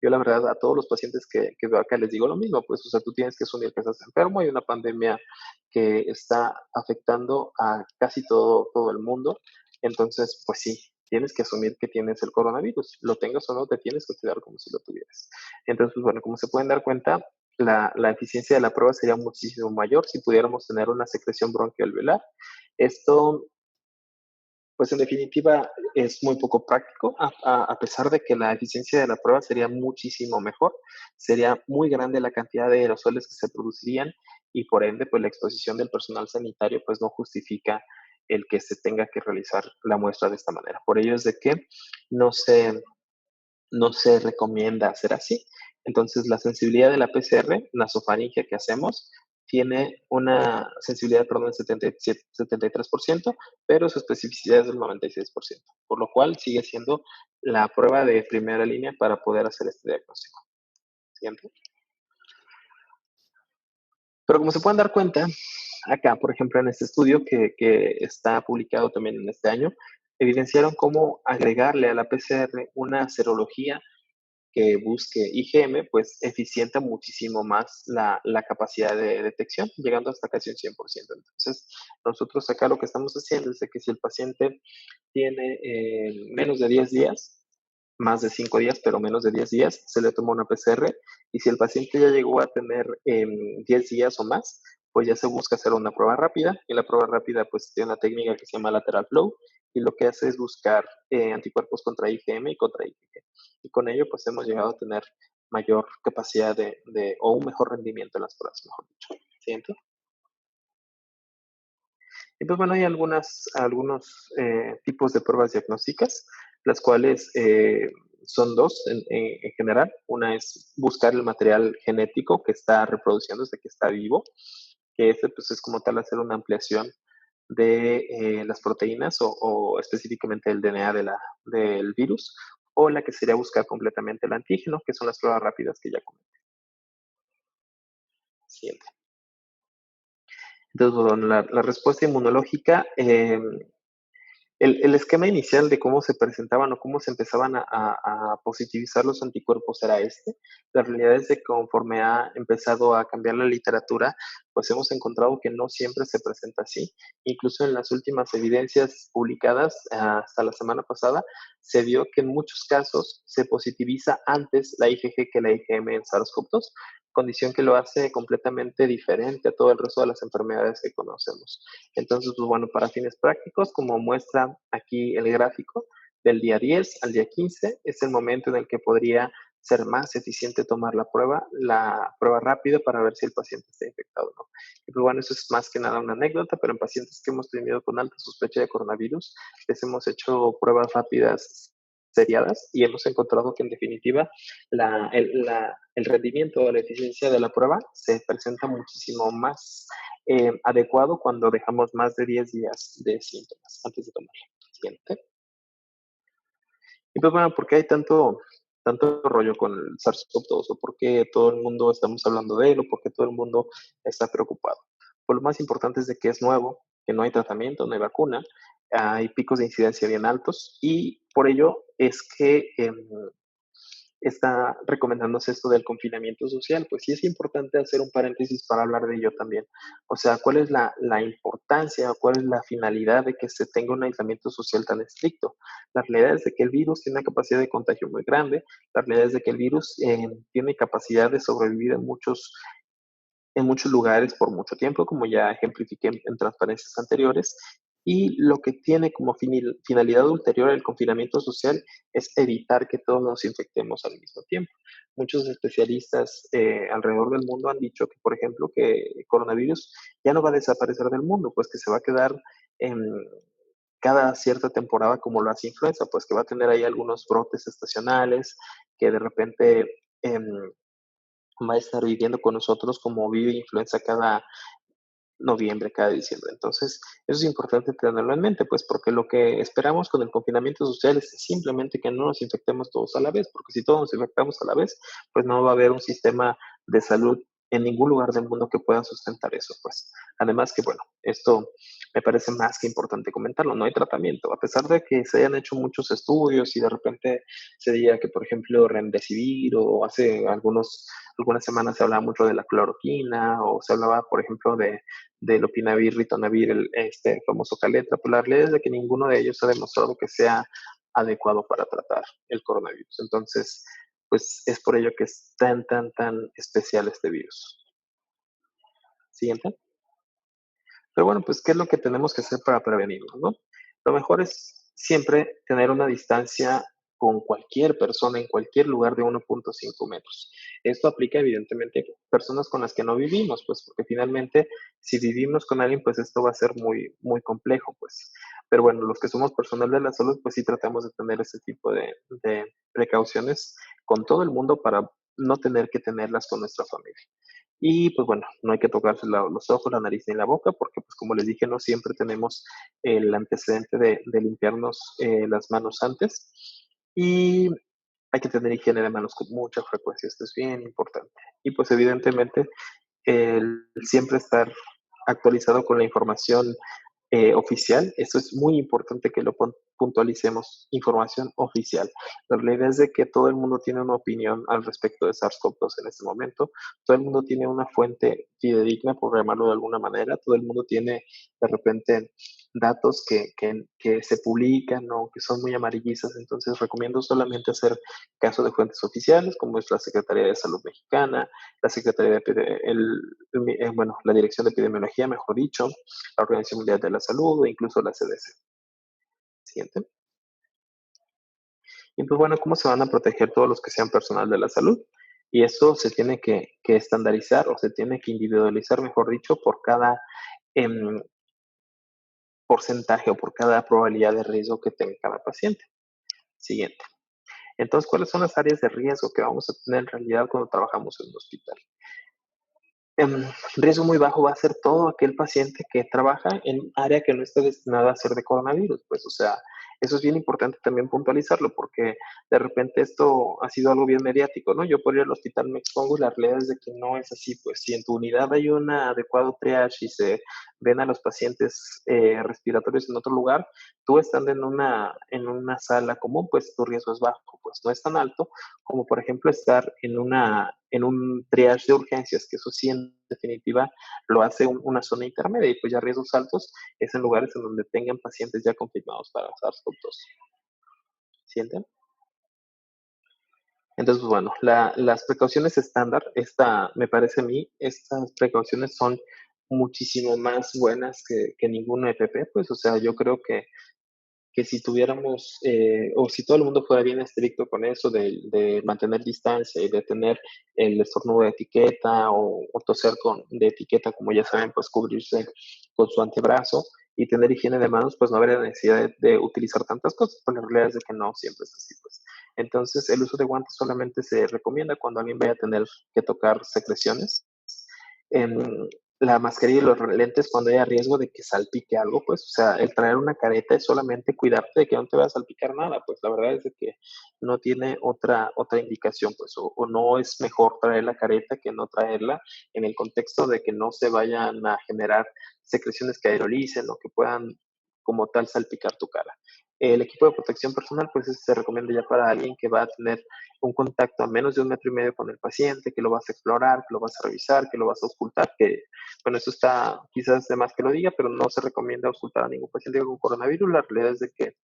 Yo la verdad a todos los pacientes que veo acá les digo lo mismo, pues o sea, tú tienes que asumir que estás enfermo, hay una pandemia que está afectando a casi todo el mundo, entonces pues sí, tienes que asumir que tienes el coronavirus, lo tengas o no, te tienes que cuidar como si lo tuvieras. Entonces, pues bueno, como se pueden dar cuenta, la eficiencia de la prueba sería muchísimo mayor si pudiéramos tener una secreción bronquialveolar. Esto pues en definitiva es muy poco práctico, a pesar de que la eficiencia de la prueba sería muchísimo mejor, sería muy grande la cantidad de aerosoles que se producirían y por ende pues la exposición del personal sanitario pues no justifica el que se tenga que realizar la muestra de esta manera. Por ello es de que no se, no se recomienda hacer así. Entonces, la sensibilidad de la PCR nasofaringea que hacemos tiene una sensibilidad, perdón, del 73%, pero su especificidad es del 96%, por lo cual sigue siendo la prueba de primera línea para poder hacer este diagnóstico. ¿Siguiente? Pero como se pueden dar cuenta, acá, por ejemplo, en este estudio que está publicado también en este año, evidenciaron cómo agregarle a la PCR una serología que busque IgM, pues eficienta muchísimo más la capacidad de detección, llegando hasta casi un 100%. Entonces, nosotros acá lo que estamos haciendo es de que si el paciente tiene menos de 10 días, más de 5 días, pero menos de 10 días, se le toma una PCR y si el paciente ya llegó a tener 10 días o más, pues ya se busca hacer una prueba rápida y la prueba rápida pues tiene una técnica que se llama lateral flow y lo que hace es buscar anticuerpos contra IgM y contra IgG. Y con ello pues hemos llegado a tener mayor capacidad o un mejor rendimiento en las pruebas, mejor dicho. ¿Siguiente? Y pues bueno, hay algunos tipos de pruebas diagnósticas, las cuales son dos en general. Una es buscar el material genético que está reproduciéndose, que está vivo, que ese pues es como tal hacer una ampliación de las proteínas o específicamente el DNA del virus, o la que sería buscar completamente el antígeno, que son las pruebas rápidas que ya comenté. Siguiente. Entonces, bueno, la respuesta inmunológica el esquema inicial de cómo se presentaban o cómo se empezaban a positivizar los anticuerpos era este. La realidad es que conforme ha empezado a cambiar la literatura, pues hemos encontrado que no siempre se presenta así. Incluso en las últimas evidencias publicadas hasta la semana pasada, se vio que en muchos casos se positiviza antes la IgG que la IgM en SARS-CoV-2, condición que lo hace completamente diferente a todo el resto de las enfermedades que conocemos. Entonces, pues bueno, para fines prácticos, como muestra aquí el gráfico, del día 10 al día 15 es el momento en el que podría ser más eficiente tomar la prueba rápida para ver si el paciente está infectado o no. Y pues bueno, eso es más que nada una anécdota, pero en pacientes que hemos tenido con alta sospecha de coronavirus, les hemos hecho pruebas rápidas seriadas y hemos encontrado que en definitiva el rendimiento o la eficiencia de la prueba se presenta muchísimo más adecuado cuando dejamos más de 10 días de síntomas antes de tomarla. Siguiente. Y pues bueno, ¿por qué hay tanto rollo con el SARS-CoV-2? ¿O por qué todo el mundo estamos hablando de él? ¿O por qué todo el mundo está preocupado? Pues lo más importante es de que es nuevo, que no hay tratamiento, no hay vacuna, hay picos de incidencia bien altos y por ello es que está recomendándose esto del confinamiento social. Pues sí es importante hacer un paréntesis para hablar de ello también. O sea, ¿cuál es la importancia o cuál es la finalidad de que se tenga un aislamiento social tan estricto? La realidad es de que el virus tiene una capacidad de contagio muy grande, la realidad es de que el virus tiene capacidad de sobrevivir en muchos lugares por mucho tiempo, como ya ejemplifiqué en transparencias anteriores, y lo que tiene como finalidad ulterior el confinamiento social es evitar que todos nos infectemos al mismo tiempo. Muchos especialistas alrededor del mundo han dicho que, por ejemplo, que el coronavirus ya no va a desaparecer del mundo, pues que se va a quedar en cada cierta temporada como lo hace influenza, pues que va a tener ahí algunos brotes estacionales, que de repente va a estar viviendo con nosotros como vive influenza cada noviembre, cada diciembre. Entonces, eso es importante tenerlo en mente, pues porque lo que esperamos con el confinamiento social es simplemente que no nos infectemos todos a la vez, porque si todos nos infectamos a la vez, pues no va a haber un sistema de salud en ningún lugar del mundo que pueda sustentar eso, pues. Además que, bueno, esto me parece más que importante comentarlo, no hay tratamiento, a pesar de que se hayan hecho muchos estudios y de repente se diga que, por ejemplo, remdesivir o hace algunas semanas se hablaba mucho de la cloroquina o se hablaba, por ejemplo, de lopinavir, ritonavir, este famoso Caletra, pues la realidad es de que ninguno de ellos ha demostrado que sea adecuado para tratar el coronavirus. Entonces, pues es por ello que es tan especial este virus. Siguiente. Pero bueno, pues, ¿qué es lo que tenemos que hacer para prevenirlo, no? Lo mejor es siempre tener una distancia con cualquier persona en cualquier lugar de 1.5 metros. Esto aplica evidentemente a personas con las que no vivimos, pues porque finalmente si vivimos con alguien, pues esto va a ser muy complejo, pues. Pero bueno, los que somos personal de la salud, pues sí tratamos de tener ese tipo de precauciones con todo el mundo para no tener que tenerlas con nuestra familia. Y pues bueno, no hay que tocarse los ojos, la nariz ni la boca, porque pues como les dije, no siempre tenemos el antecedente de limpiarnos las manos antes. Y hay que tener higiene de manos con mucha frecuencia, esto es bien importante. Y pues evidentemente el siempre estar actualizado con la información oficial. Esto es muy importante que lo puntualicemos. Información oficial. La realidad es de que todo el mundo tiene una opinión al respecto de SARS-CoV-2 en este momento. Todo el mundo tiene una fuente fidedigna, por llamarlo de alguna manera. Todo el mundo tiene de repente datos que se publican o que son muy amarillistas. Entonces recomiendo solamente hacer caso de fuentes oficiales, como es la Secretaría de Salud Mexicana, la Secretaría bueno, la Dirección de Epidemiología, mejor dicho, la Organización Mundial de la Salud e incluso la CDC. Siguiente. Y pues bueno, ¿cómo se van a proteger todos los que sean personal de la salud? Y eso se tiene que estandarizar o se tiene que individualizar, mejor dicho, por cada porcentaje o por cada probabilidad de riesgo que tenga cada paciente. Siguiente. Entonces, ¿cuáles son las áreas de riesgo que vamos a tener en realidad cuando trabajamos en un hospital? Riesgo muy bajo va a ser todo aquel paciente que trabaja en área que no está destinada a ser de coronavirus, pues, o sea, eso es bien importante también puntualizarlo, porque de repente esto ha sido algo bien mediático, ¿no? Yo por ir al hospital me expongo y la realidad es de que no es así, pues, si en tu unidad hay un adecuado triage y se ven a los pacientes respiratorios en otro lugar, tú estando en una sala común, pues tu riesgo es bajo, pues no es tan alto como por ejemplo estar en un triage de urgencias, que eso sí en definitiva lo hace una zona intermedia y pues ya riesgos altos es en lugares en donde tengan pacientes ya confirmados para SARS-CoV-2. ¿Sienten? Entonces, pues bueno, las precauciones estándar, me parece a mí, estas precauciones son muchísimo más buenas que ningún EPP, pues, o sea, yo creo que que si tuviéramos, o si todo el mundo fuera bien estricto con eso de mantener distancia y de tener el estornudo de etiqueta o toser de etiqueta, como ya saben, pues cubrirse con su antebrazo y tener higiene de manos, pues no habría necesidad de utilizar tantas cosas, pero la realidad es de que no siempre es así, pues. Entonces, el uso de guantes solamente se recomienda cuando alguien vaya a tener que tocar secreciones. En la mascarilla y los lentes cuando haya riesgo de que salpique algo, pues, o sea, el traer una careta es solamente cuidarte de que no te va a salpicar nada, pues la verdad es de que no tiene otra indicación, pues, o no es mejor traer la careta que no traerla en el contexto de que no se vayan a generar secreciones que aerolicen o que puedan como tal salpicar tu cara. El equipo de protección personal, pues ese se recomienda ya para alguien que va a tener un contacto a menos de 1,5 metros con el paciente, que lo vas a explorar, que lo vas a revisar, que lo vas a auscultar, que, bueno, eso está quizás de más que lo diga, pero no se recomienda auscultar a ningún paciente con coronavirus. La realidad es de que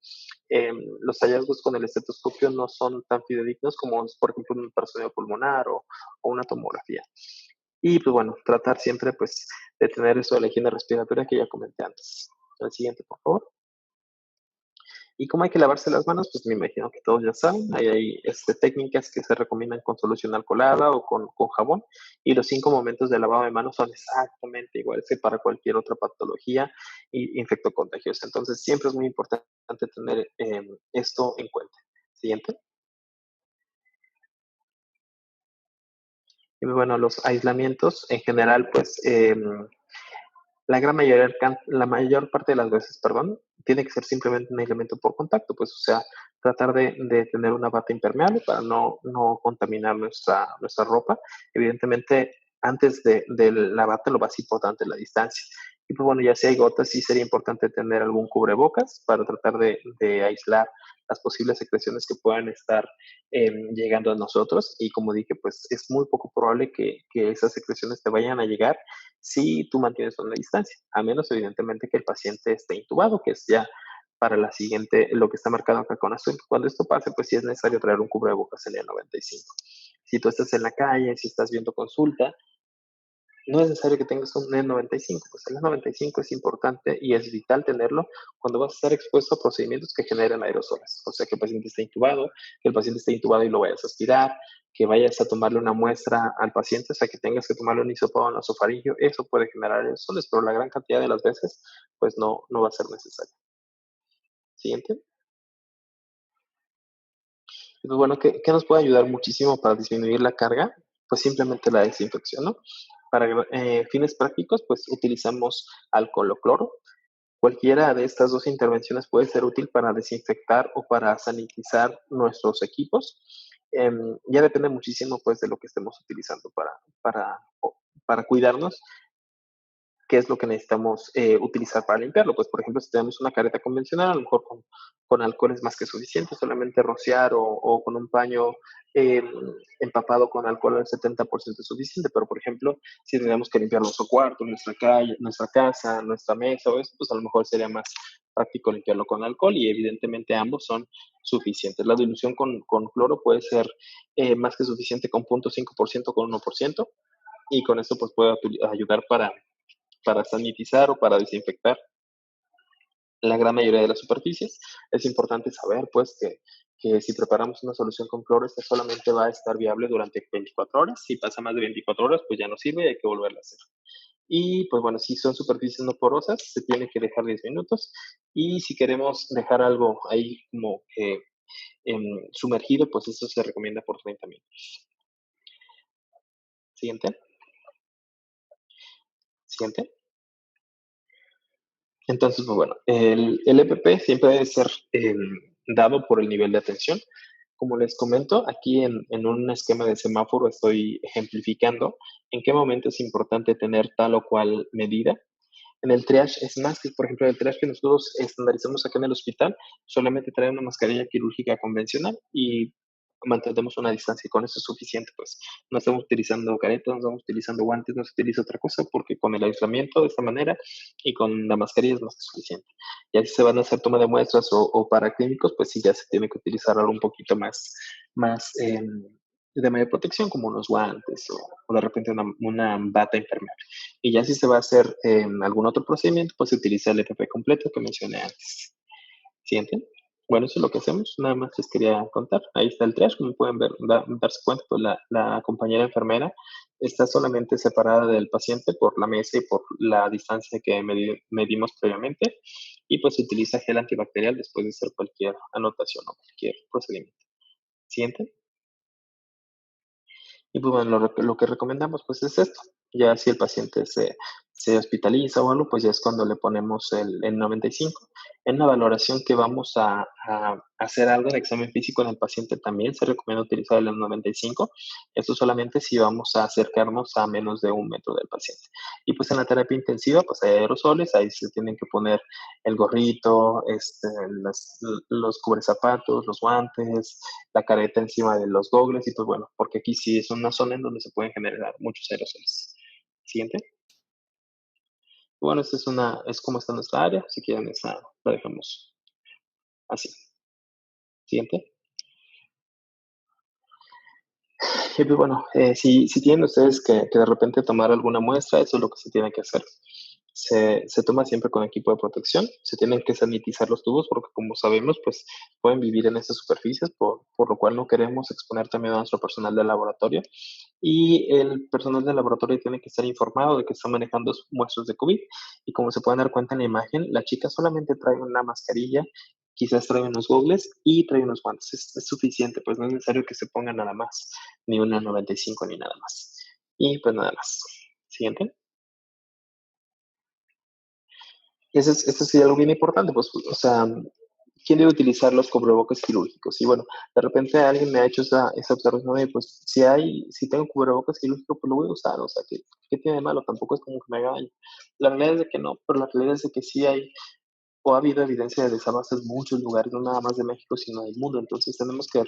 los hallazgos con el estetoscopio no son tan fidedignos como, por ejemplo, un ultrasonido pulmonar o una tomografía. Y, pues bueno, tratar siempre, pues, de tener eso de la higiene respiratoria que ya comenté antes. El siguiente, por favor. ¿Y cómo hay que lavarse las manos? Pues me imagino que todos ya saben, hay técnicas que se recomiendan con solución alcoholada o con jabón, y los 5 momentos de lavado de manos son exactamente iguales que para cualquier otra patología infectocontagiosa. Entonces, siempre es muy importante tener esto en cuenta. Siguiente. Y bueno, los aislamientos en general, pues la mayor parte de las veces, perdón, tiene que ser simplemente un aislamiento por contacto, pues, o sea, tratar de tener una bata impermeable para no contaminar nuestra ropa. Evidentemente, antes de la bata, lo más importante es la distancia. Y pues bueno, ya si hay gotas, sí sería importante tener algún cubrebocas para tratar de aislar las posibles secreciones que puedan estar llegando a nosotros. Y como dije, pues es muy poco probable que esas secreciones te vayan a llegar si tú mantienes una distancia, a menos evidentemente que el paciente esté intubado, que es ya para la siguiente, lo que está marcado acá con azul. Cuando esto pase, pues sí es necesario traer un cubrebocas en el 95. Si tú estás en la calle, si estás viendo consulta, no es necesario que tengas un N95, pues el N95 es importante y es vital tenerlo cuando vas a estar expuesto a procedimientos que generen aerosoles. O sea, que el paciente esté intubado, que el paciente esté intubado y lo vayas a aspirar, que vayas a tomarle una muestra al paciente, o sea, que tengas que tomarle un hisopado nasofaringio, eso puede generar aerosoles, pero la gran cantidad de las veces, pues no va a ser necesario. Siguiente. Pues bueno, ¿qué nos puede ayudar muchísimo para disminuir la carga? Pues simplemente la desinfección, ¿no? Para fines prácticos, pues utilizamos alcohol o cloro. Cualquiera de estas dos intervenciones puede ser útil para desinfectar o para sanitizar nuestros equipos. Ya depende muchísimo pues de lo que estemos utilizando para cuidarnos, qué es lo que necesitamos utilizar para limpiarlo. Pues, por ejemplo, si tenemos una careta convencional, a lo mejor con alcohol es más que suficiente, solamente rociar o con un paño eh, empapado con alcohol al 70% es suficiente. Pero, por ejemplo, si tenemos que limpiar nuestro cuarto, nuestra calle, nuestra casa, nuestra mesa o eso, pues a lo mejor sería más práctico limpiarlo con alcohol y evidentemente ambos son suficientes. La dilución con cloro puede ser más que suficiente con 0,5%, con 1%, y con esto pues puede ayudar para sanitizar o para desinfectar la gran mayoría de las superficies. Es importante saber, pues, que si preparamos una solución con cloro, esta solamente va a estar viable durante 24 horas. Si pasa más de 24 horas, pues ya no sirve y hay que volverla a hacer. Y, pues bueno, si son superficies no porosas, se tiene que dejar 10 minutos. Y si queremos dejar algo ahí como sumergido, pues eso se recomienda por 30 minutos. Siguiente. Siguiente. Entonces, pues bueno, el EPP siempre debe ser dado por el nivel de atención. Como les comento, aquí en un esquema de semáforo estoy ejemplificando en qué momento es importante tener tal o cual medida. En el triage es más que, por ejemplo, el triage que nosotros estandarizamos acá en el hospital, solamente trae una mascarilla quirúrgica convencional y mantenemos una distancia y con eso es suficiente, pues no estamos utilizando caretas, no estamos utilizando guantes, no se utiliza otra cosa porque con el aislamiento de esta manera y con la mascarilla es más que suficiente. Ya si se van a hacer toma de muestras o para clínicos, pues sí ya se tiene que utilizar algo un poquito más de mayor protección, como unos guantes o de repente una bata impermeable. Y ya si se va a hacer algún otro procedimiento, pues se utiliza el EPP completo que mencioné antes. Siguiente. Bueno, eso es lo que hacemos. Nada más les quería contar. Ahí está el triage. Como pueden ver, darse cuenta, pues la compañera enfermera está solamente separada del paciente por la mesa y por la distancia que medimos previamente. Y pues se utiliza gel antibacterial después de hacer cualquier anotación o cualquier procedimiento. Siguiente. Y pues bueno, lo que recomendamos pues es esto. Ya si el paciente se hospitaliza o algo, pues ya es cuando le ponemos el 95. En la valoración que vamos a hacer algo de examen físico en el paciente también se recomienda utilizar el 95. Esto solamente si vamos a acercarnos a menos de 1 metro del paciente. Y pues en la terapia intensiva pues hay aerosoles, ahí se tienen que poner el gorrito, los cubrezapatos, los guantes, la careta encima de los gogles y pues bueno, porque aquí sí es una zona en donde se pueden generar muchos aerosoles. Siguiente. Bueno, esta es como está nuestra área, si quieren esa la dejamos así. Siguiente. Y pues bueno, si tienen ustedes que de repente tomar alguna muestra, eso es lo que se tiene que hacer. Se toma siempre con equipo de protección, se tienen que sanitizar los tubos porque como sabemos, pues pueden vivir en estas superficies, por lo cual no queremos exponer también a nuestro personal de laboratorio. Y el personal del laboratorio tiene que estar informado de que está manejando muestras de COVID. Y como se pueden dar cuenta en la imagen, la chica solamente trae una mascarilla, quizás trae unos gogles y trae unos guantes. Es suficiente, pues no es necesario que se ponga nada más, ni una 95 ni nada más. Y pues nada más. Siguiente. Eso sí, algo bien importante, pues, o sea, ¿quién debe utilizar los cubrebocas quirúrgicos? Y bueno, de repente alguien me ha hecho esa observación de, pues, si tengo cubrebocas quirúrgico, pues lo voy a usar, o sea, ¿qué tiene de malo? Tampoco es como que me haga daño. La realidad es de que no, pero la realidad es de que sí hay, o ha habido evidencia de desabasto en muchos lugares, no nada más de México, sino del mundo, entonces tenemos que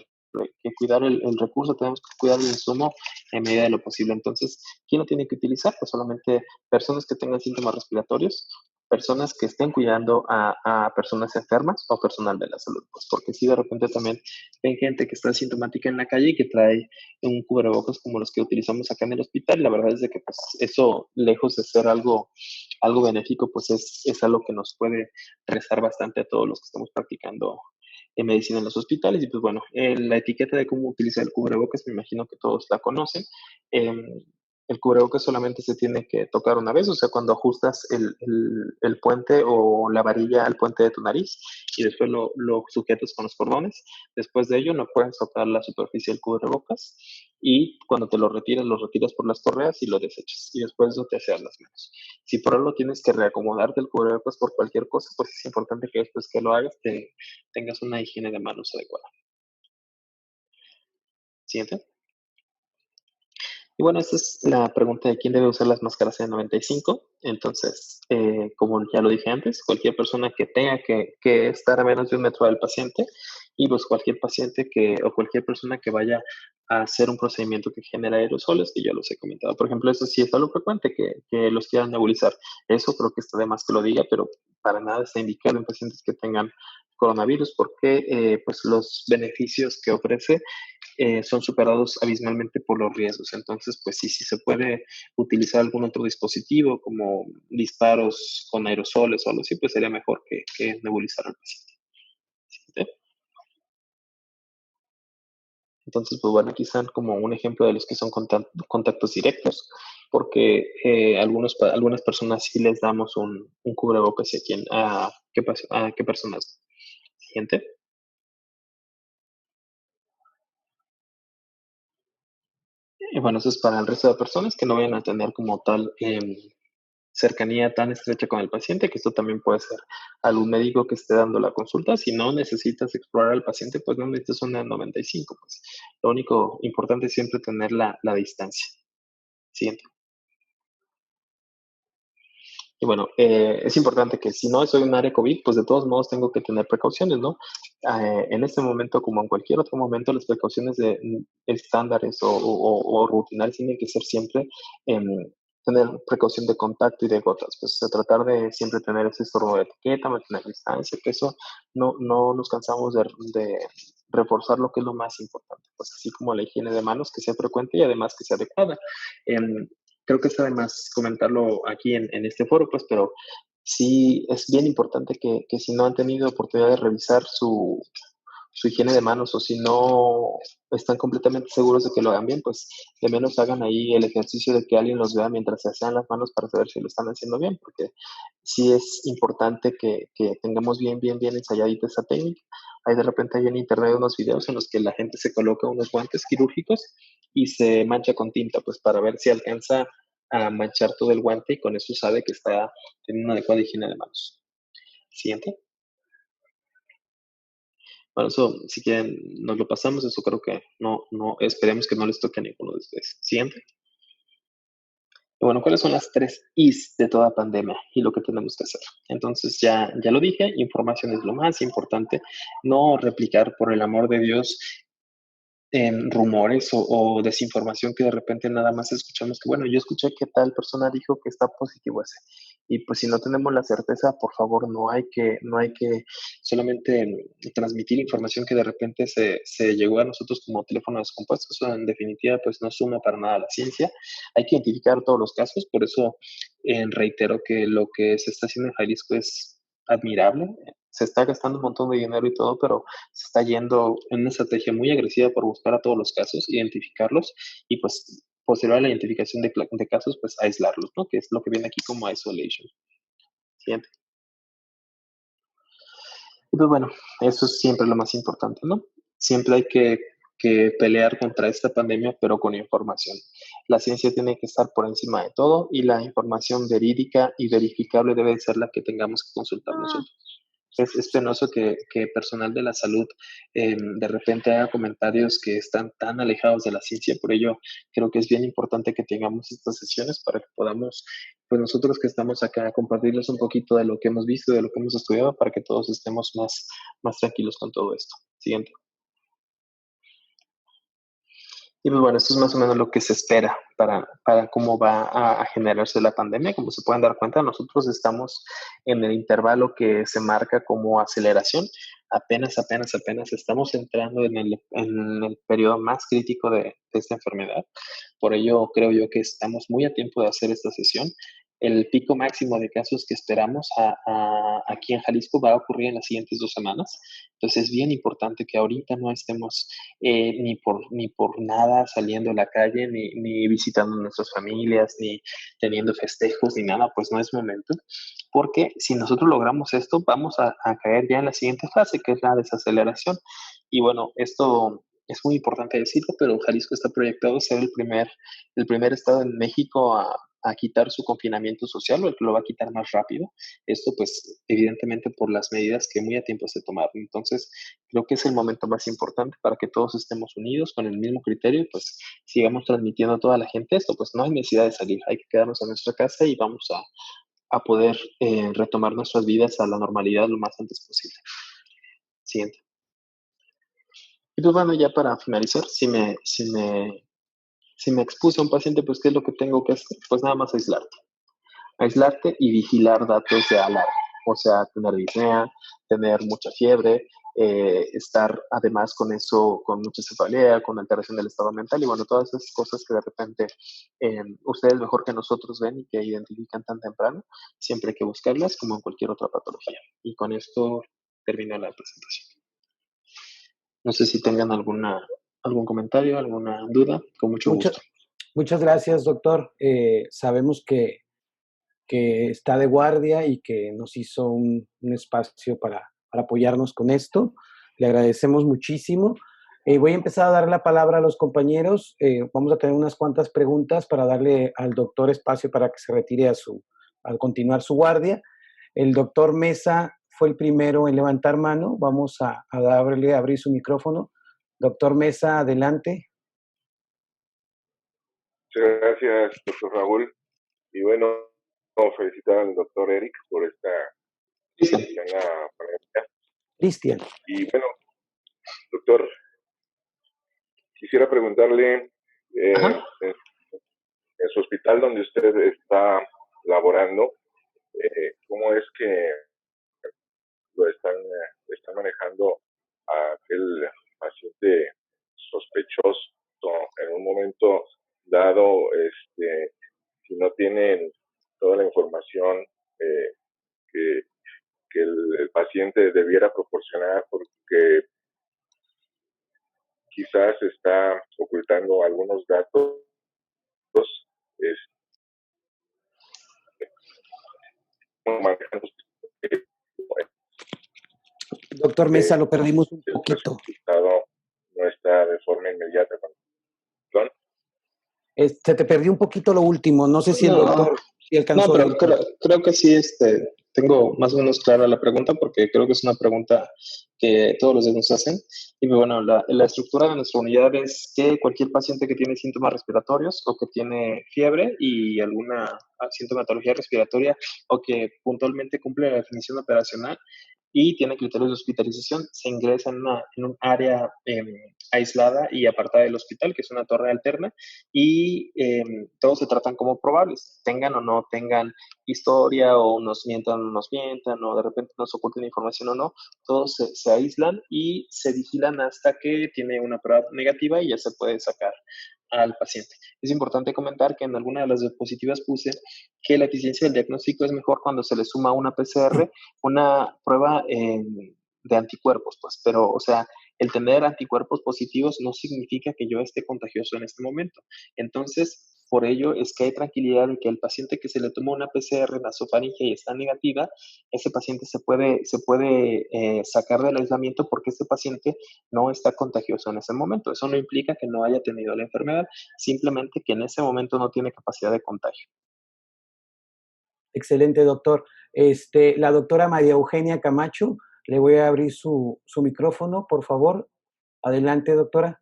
cuidar el recurso, tenemos que cuidar el insumo en medida de lo posible. Entonces, ¿quién lo tiene que utilizar? Pues solamente personas que tengan síntomas respiratorios, personas que estén cuidando a personas enfermas o personal de la salud, pues porque si de repente también ven gente que está asintomática en la calle y que trae un cubrebocas como los que utilizamos acá en el hospital, la verdad es de que pues eso, lejos de ser algo benéfico, pues es algo que nos puede restar bastante a todos los que estamos practicando en medicina en los hospitales. Y pues bueno, la etiqueta de cómo utilizar el cubrebocas, me imagino que todos la conocen. Em, el cubrebocas solamente se tiene que tocar una vez, o sea, cuando ajustas el puente o la varilla al puente de tu nariz y después lo sujetas con los cordones. Después de ello, no puedes tocar la superficie del cubrebocas y cuando te lo retiras por las correas y lo desechas. Y después de eso te aseas las manos. Si por algo tienes que reacomodarte el cubrebocas por cualquier cosa, pues es importante que después que lo hagas tengas una higiene de manos adecuada. Siguiente. Y bueno, esta es la pregunta de quién debe usar las máscaras N95. Entonces, como ya lo dije antes, cualquier persona que tenga que estar a menos de 1 metro del paciente y pues cualquier paciente o cualquier persona que vaya a hacer un procedimiento que genera aerosoles, que ya los he comentado. Por ejemplo, eso sí es algo frecuente, que los quieran nebulizar. Eso creo que está de más que lo diga, pero para nada está indicado en pacientes que tengan coronavirus porque pues los beneficios que ofrece son superados abismalmente por los riesgos. Entonces, pues sí se puede utilizar algún otro dispositivo como disparos con aerosoles o algo así, pues sería mejor que nebulizar al paciente. ¿Sí? Entonces, pues bueno, aquí están como un ejemplo de los que son contactos directos, porque algunas personas sí les damos un cubrebocas y a qué personas. Siguiente. Y bueno, eso es para el resto de personas que no vayan a tener como tal cercanía tan estrecha con el paciente, que esto también puede ser algún médico que esté dando la consulta. Si no necesitas explorar al paciente, pues no necesitas una 95. Pues lo único importante es siempre tener la distancia. Siguiente. Y bueno, es importante que si no soy un área COVID, pues de todos modos tengo que tener precauciones, ¿no? En este momento, como en cualquier otro momento, las precauciones estándares o rutinales tienen que ser siempre em, tener precaución de contacto y de gotas, pues tratar de siempre tener ese estorbo de etiqueta, mantener distancia, que eso no nos cansamos de reforzar lo que es lo más importante, pues así como la higiene de manos, que sea frecuente y además que sea adecuada. Creo que está de más comentarlo aquí en este foro, pues, pero sí es bien importante que si no han tenido oportunidad de revisar su higiene de manos o si no están completamente seguros de que lo hagan bien, pues de menos hagan ahí el ejercicio de que alguien los vea mientras se asean las manos para saber si lo están haciendo bien, porque sí es importante que tengamos bien ensayadita esa técnica. Hay de repente hay en internet unos videos en los que la gente se coloca unos guantes quirúrgicos y se mancha con tinta, pues para ver si alcanza a manchar todo el guante y con eso sabe que está teniendo una adecuada higiene de manos. Siguiente. Bueno, eso, si quieren, nos lo pasamos. Eso creo que no, esperemos que no les toque a ninguno de ustedes. Siguiente. Y bueno, ¿cuáles son las 3 Is de toda pandemia y lo que tenemos que hacer? Entonces, ya lo dije, información es lo más importante. No replicar, por el amor de Dios, rumores o desinformación que de repente nada más escuchamos que, bueno, yo escuché que tal persona dijo que está positivo ese. Y pues si no tenemos la certeza, por favor, no hay que solamente transmitir información que de repente se llegó a nosotros como teléfono descompuesto. Eso en definitiva pues no suma para nada a la ciencia. Hay que identificar todos los casos, por eso reitero que lo que se está haciendo en Jalisco es admirable. Se está gastando un montón de dinero y todo, pero se está yendo en una estrategia muy agresiva por buscar a todos los casos, identificarlos y pues posterior a la identificación de casos, pues aislarlos, ¿no? Que es lo que viene aquí como isolation. Siguiente. Y pues bueno, eso es siempre lo más importante, ¿no? Siempre hay que pelear contra esta pandemia, pero con información. La ciencia tiene que estar por encima de todo y la información verídica y verificable debe ser la que tengamos que consultar nosotros. Es penoso que personal de la salud de repente haga comentarios que están tan alejados de la ciencia, por ello creo que es bien importante que tengamos estas sesiones para que podamos, pues nosotros que estamos acá, compartirles un poquito de lo que hemos visto, de lo que hemos estudiado, para que todos estemos más tranquilos con todo esto. Siguiente. Y pues bueno, esto es más o menos lo que se espera para cómo va a generarse la pandemia. Como se pueden dar cuenta, nosotros estamos en el intervalo que se marca como aceleración. Apenas estamos entrando en el periodo más crítico de esta enfermedad. Por ello, creo yo que estamos muy a tiempo de hacer esta sesión. El pico máximo de casos que esperamos aquí en Jalisco va a ocurrir en las siguientes 2 semanas. Entonces es bien importante que ahorita no estemos ni por nada saliendo a la calle, ni visitando a nuestras familias, ni teniendo festejos, ni nada, pues no es momento. Porque si nosotros logramos esto, vamos a caer ya en la siguiente fase, que es la desaceleración. Y bueno, esto es muy importante decirlo, pero Jalisco está proyectado a ser el primer estado en México a quitar su confinamiento social, o el que lo va a quitar más rápido. Esto pues evidentemente por las medidas que muy a tiempo se tomaron. Entonces creo que es el momento más importante para que todos estemos unidos con el mismo criterio y pues sigamos transmitiendo a toda la gente esto. Pues no hay necesidad de salir, hay que quedarnos en nuestra casa y vamos a poder retomar nuestras vidas a la normalidad lo más antes posible. Siguiente. Y pues bueno, ya para finalizar, si me expuse a un paciente, pues ¿qué es lo que tengo que hacer? Pues nada más aislarte y vigilar datos de alarma, o sea, tener disnea, tener mucha fiebre, estar además con eso, con mucha cefalea, con alteración del estado mental y bueno, todas esas cosas que de repente ustedes mejor que nosotros ven y que identifican tan temprano, siempre hay que buscarlas como en cualquier otra patología. Y con esto termino la presentación. No sé si tengan algún comentario, alguna duda, con mucho Muchas, gusto. muchas gracias, doctor. Sabemos que está de guardia y que nos hizo un espacio para apoyarnos con esto. Le agradecemos muchísimo. Voy a empezar a dar la palabra a los compañeros. Vamos a tener unas cuantas preguntas para darle al doctor espacio para que se retire al continuar su guardia. El doctor Mesa fue el primero en levantar mano. Vamos a abrir su micrófono. Doctor Mesa, adelante. Muchas gracias, doctor Raúl. Y bueno, felicitar al doctor Eric por esta buena pandemia. Cristian. Y bueno, doctor, quisiera preguntarle, en su hospital donde usted está laborando, ¿cómo es que lo están manejando a aquel paciente sospechoso en un momento dado, si no tienen toda la información que el paciente debiera proporcionar, porque quizás está ocultando algunos datos. Doctor Mesa, lo perdimos un el poquito. resultado no está de forma inmediata. Se te perdió un poquito lo último. No sé si el doctor sí alcanzó. No, pero creo que sí, tengo más o menos clara la pregunta, porque creo que es una pregunta que todos los días nos hacen. Y bueno, la estructura de nuestra unidad es que cualquier paciente que tiene síntomas respiratorios o que tiene fiebre y alguna sintomatología respiratoria o que puntualmente cumple la definición operacional y tiene criterios de hospitalización, se ingresa en un área aislada y apartada del hospital, que es una torre alterna, y todos se tratan como probables, tengan o no tengan historia, o nos mientan o no nos mientan, o de repente nos oculten información o no, todos se aíslan y se vigilan hasta que tiene una prueba negativa y ya se puede sacar al paciente. Es importante comentar que en alguna de las diapositivas puse que la eficiencia del diagnóstico es mejor cuando se le suma una PCR, una prueba de anticuerpos, pues, pero, o sea, el tener anticuerpos positivos no significa que yo esté contagioso en este momento. Entonces, por ello es que hay tranquilidad de que el paciente que se le toma una PCR nasofaríngea y está negativa, ese paciente se puede sacar del aislamiento porque ese paciente no está contagioso en ese momento. Eso no implica que no haya tenido la enfermedad, simplemente que en ese momento no tiene capacidad de contagio. Excelente, doctor. La doctora María Eugenia Camacho, le voy a abrir su micrófono, por favor. Adelante, doctora.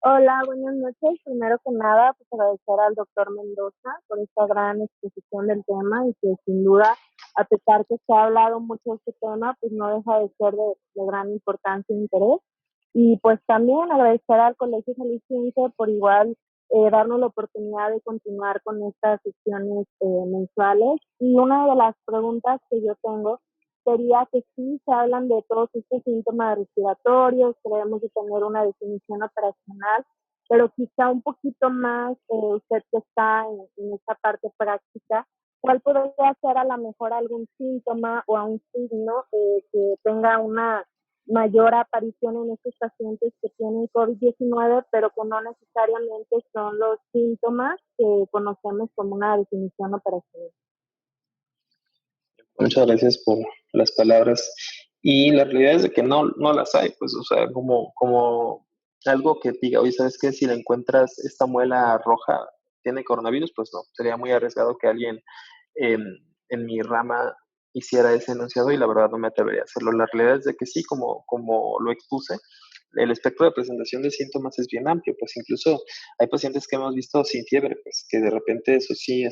Hola, buenas noches. Primero que nada, pues agradecer al doctor Mendoza por esta gran exposición del tema y que sin duda, a pesar que se ha hablado mucho de este tema, pues no deja de ser de gran importancia e interés. Y pues también agradecer al Colegio Jalisciense por igual darnos la oportunidad de continuar con estas sesiones mensuales. Y una de las preguntas que yo tengo sería que sí se hablan de todos estos síntomas respiratorios, que debemos de tener una definición operacional, pero quizá un poquito más, usted que está en esta parte práctica, ¿cuál podría ser a lo mejor algún síntoma o a un signo que tenga una mayor aparición en estos pacientes que tienen COVID-19, pero que no necesariamente son los síntomas que conocemos como una definición operacional? Muchas gracias por las palabras. Y la realidad es de que no las hay, pues, o sea, como algo que diga, oye, ¿sabes qué? Si le encuentras esta muela roja, ¿tiene coronavirus? Pues no, sería muy arriesgado que alguien en mi rama hiciera ese enunciado y la verdad no me atrevería a hacerlo. La realidad es de que sí, como lo expuse, el espectro de presentación de síntomas es bien amplio, pues incluso hay pacientes que hemos visto sin fiebre, pues que de repente eso sí,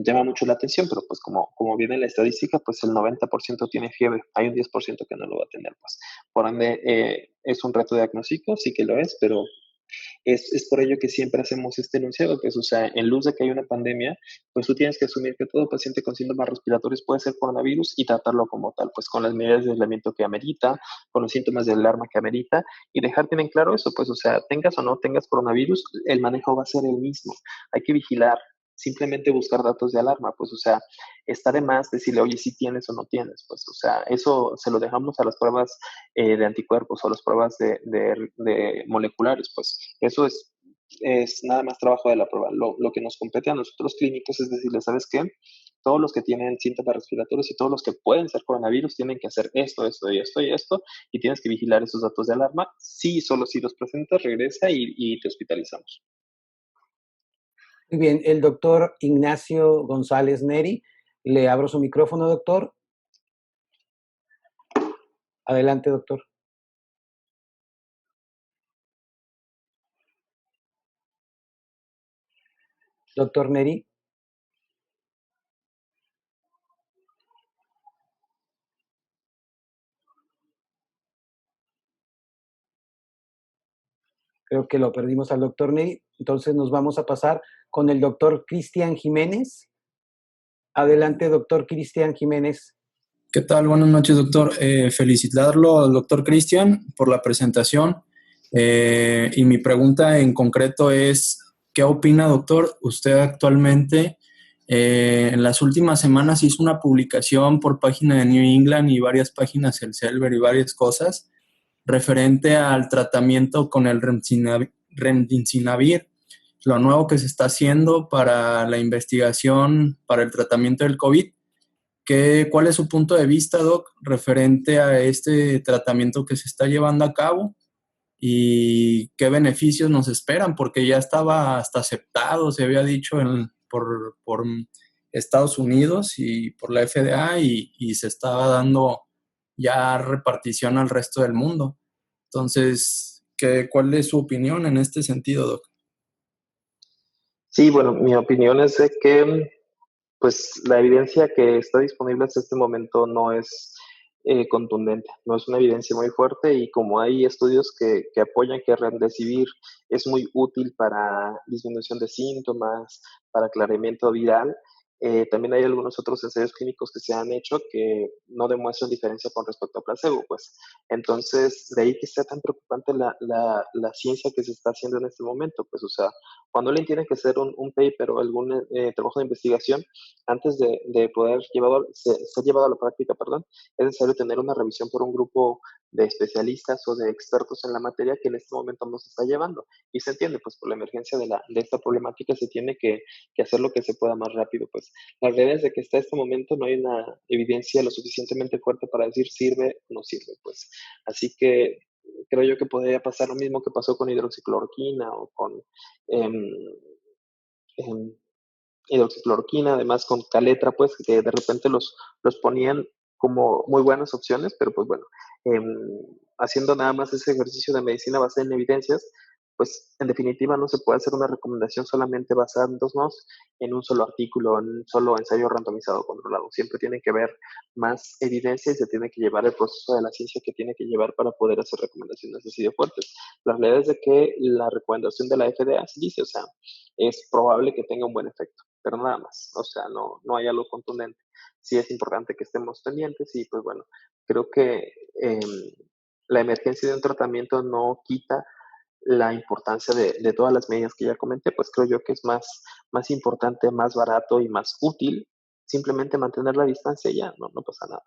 llama mucho la atención, pero pues como viene la estadística, pues el 90% tiene fiebre, hay un 10% que no lo va a tener, pues por ende es un reto diagnóstico, sí que lo es, pero es por ello que siempre hacemos este enunciado, pues, o sea, en luz de que hay una pandemia, pues tú tienes que asumir que todo paciente con síntomas respiratorios puede ser coronavirus y tratarlo como tal, pues con las medidas de aislamiento que amerita, con los síntomas de alarma que amerita, y dejar bien en claro eso, pues, o sea, tengas o no tengas coronavirus, el manejo va a ser el mismo. Hay que vigilar, simplemente buscar datos de alarma, pues, o sea, está de más decirle, oye, si tienes o no tienes, pues, o sea, eso se lo dejamos a las pruebas de anticuerpos o las pruebas de moleculares, pues, eso es nada más trabajo de la prueba. Lo que nos compete a nosotros clínicos es decirle, ¿sabes qué? Todos los que tienen síntomas respiratorios y todos los que pueden ser coronavirus tienen que hacer esto, esto y esto y esto, y tienes que vigilar esos datos de alarma. Sí, solo si los presentas, regresa y te hospitalizamos. Muy bien, el doctor Ignacio González Neri, le abro su micrófono, doctor. Adelante, doctor. Doctor Neri. Creo que lo perdimos al doctor Neri. Entonces nos vamos a pasar con el doctor Cristian Jiménez. Adelante, doctor Cristian Jiménez. ¿Qué tal? Buenas noches, doctor. Felicitarlo al doctor Cristian por la presentación. Y mi pregunta en concreto es, ¿qué opina, doctor, usted actualmente En las últimas semanas hizo una publicación por página de New England y varias páginas, el Celver y varias cosas, referente al tratamiento con el remdesivir, lo nuevo que se está haciendo para la investigación para el tratamiento del COVID. ¿Cuál es su punto de vista, Doc, referente a este tratamiento que se está llevando a cabo y qué beneficios nos esperan? Porque ya estaba hasta aceptado, se había dicho por Estados Unidos y por la FDA y se estaba dando ya repartición al resto del mundo. Entonces, ¿cuál es su opinión en este sentido, Doc? Sí, bueno, mi opinión es de que pues la evidencia que está disponible hasta este momento no es contundente, no es una evidencia muy fuerte y como hay estudios que apoyan que Remdesivir es muy útil para disminución de síntomas, para aclaramiento viral, también hay algunos otros ensayos clínicos que se han hecho que no demuestran diferencia con respecto a placebo, pues. Entonces, de ahí que sea tan preocupante la ciencia que se está haciendo en este momento, pues, o sea, cuando alguien tiene que hacer un paper o algún trabajo de investigación, antes de poder ser llevado a la práctica, perdón, es necesario tener una revisión por un grupo de especialistas o de expertos en la materia que en este momento no se está llevando. Y se entiende, pues por la emergencia de esta problemática se tiene que hacer lo que se pueda más rápido. Pues la realidad es de que hasta este momento no hay una evidencia lo suficientemente fuerte para decir sirve o no sirve. Pues así que creo yo que podría pasar lo mismo que pasó con hidroxicloroquina o con em, em, hidroxicloroquina, además con Caletra, pues que de repente los ponían como muy buenas opciones, pero pues bueno, haciendo nada más ese ejercicio de medicina basada en evidencias, pues en definitiva no se puede hacer una recomendación solamente basándonos en un solo artículo, en un solo ensayo randomizado controlado. Siempre tiene que haber más evidencia y se tiene que llevar el proceso de la ciencia que tiene que llevar para poder hacer recomendaciones así de fuertes. La realidad es de que la recomendación de la FDA se dice, o sea, es probable que tenga un buen efecto, pero nada más, o sea, no hay algo contundente. Sí es importante que estemos pendientes y pues bueno, creo que la emergencia de un tratamiento no quita la importancia de todas las medidas que ya comenté, pues creo yo que es más importante, más barato y más útil simplemente mantener la distancia y ya, no pasa nada.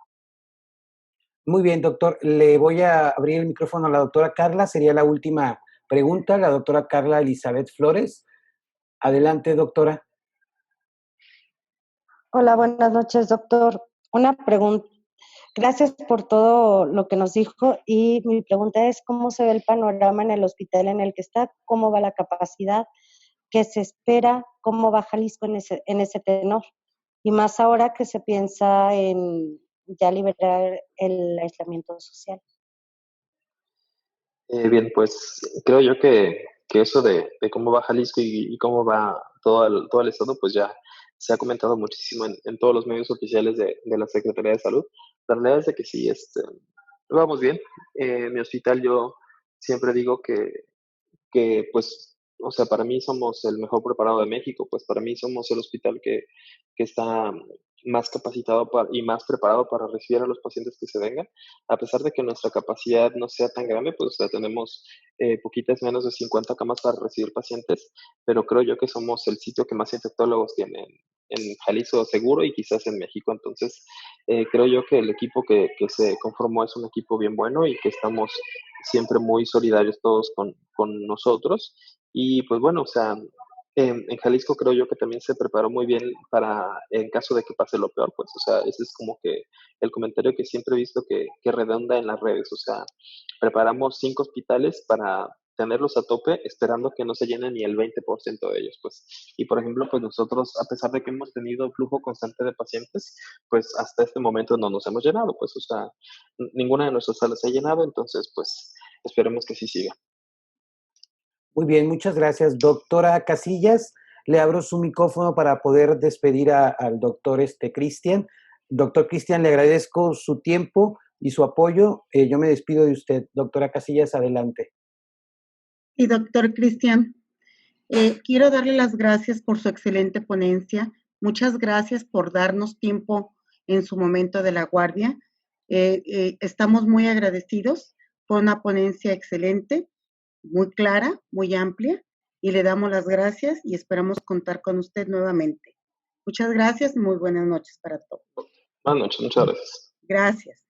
Muy bien, doctor. Le voy a abrir el micrófono a la doctora Carla. Sería la última pregunta, la doctora Carla Elizabeth Flores. Adelante, doctora. Hola, buenas noches, doctor. Una pregunta. Gracias por todo lo que nos dijo y mi pregunta es cómo se ve el panorama en el hospital en el que está, cómo va la capacidad, qué se espera, cómo va Jalisco en ese tenor. Y más ahora que se piensa en ya liberar el aislamiento social. Bien, pues creo yo que eso de cómo va Jalisco y cómo va todo el estado, pues ya se ha comentado muchísimo en todos los medios oficiales de la Secretaría de Salud. La realidad es de que sí, vamos bien. En mi hospital yo siempre digo que pues, o sea, para mí somos el mejor preparado de México, pues para mí somos el hospital que está más capacitado y más preparado para recibir a los pacientes que se vengan, a pesar de que nuestra capacidad no sea tan grande, pues o sea, tenemos poquitas menos de 50 camas para recibir pacientes, pero creo yo que somos el sitio que más infectólogos tienen en Jalisco seguro y quizás en México, entonces creo yo que el equipo que se conformó es un equipo bien bueno y que estamos siempre muy solidarios todos con nosotros. Y pues bueno, o sea, en Jalisco creo yo que también se preparó muy bien para, en caso de que pase lo peor, pues, o sea, ese es como que el comentario que siempre he visto que redonda en las redes, o sea, preparamos 5 hospitales para tenerlos a tope, esperando que no se llenen ni el 20% de ellos, pues. Y por ejemplo, pues nosotros, a pesar de que hemos tenido flujo constante de pacientes, pues hasta este momento no nos hemos llenado, pues, o sea, ninguna de nuestras salas se ha llenado, entonces, pues, esperemos que sí siga. Muy bien, muchas gracias. Doctora Casillas, le abro su micrófono para poder despedir al doctor Cristian. Doctor Cristian, le agradezco su tiempo y su apoyo. Yo me despido de usted. Doctora Casillas, adelante. Y doctor Cristian, quiero darle las gracias por su excelente ponencia. Muchas gracias por darnos tiempo en su momento de la guardia. Estamos muy agradecidos por una ponencia excelente, muy clara, muy amplia, y le damos las gracias y esperamos contar con usted nuevamente. Muchas gracias y muy buenas noches para todos. Buenas noches, muchas gracias. Gracias.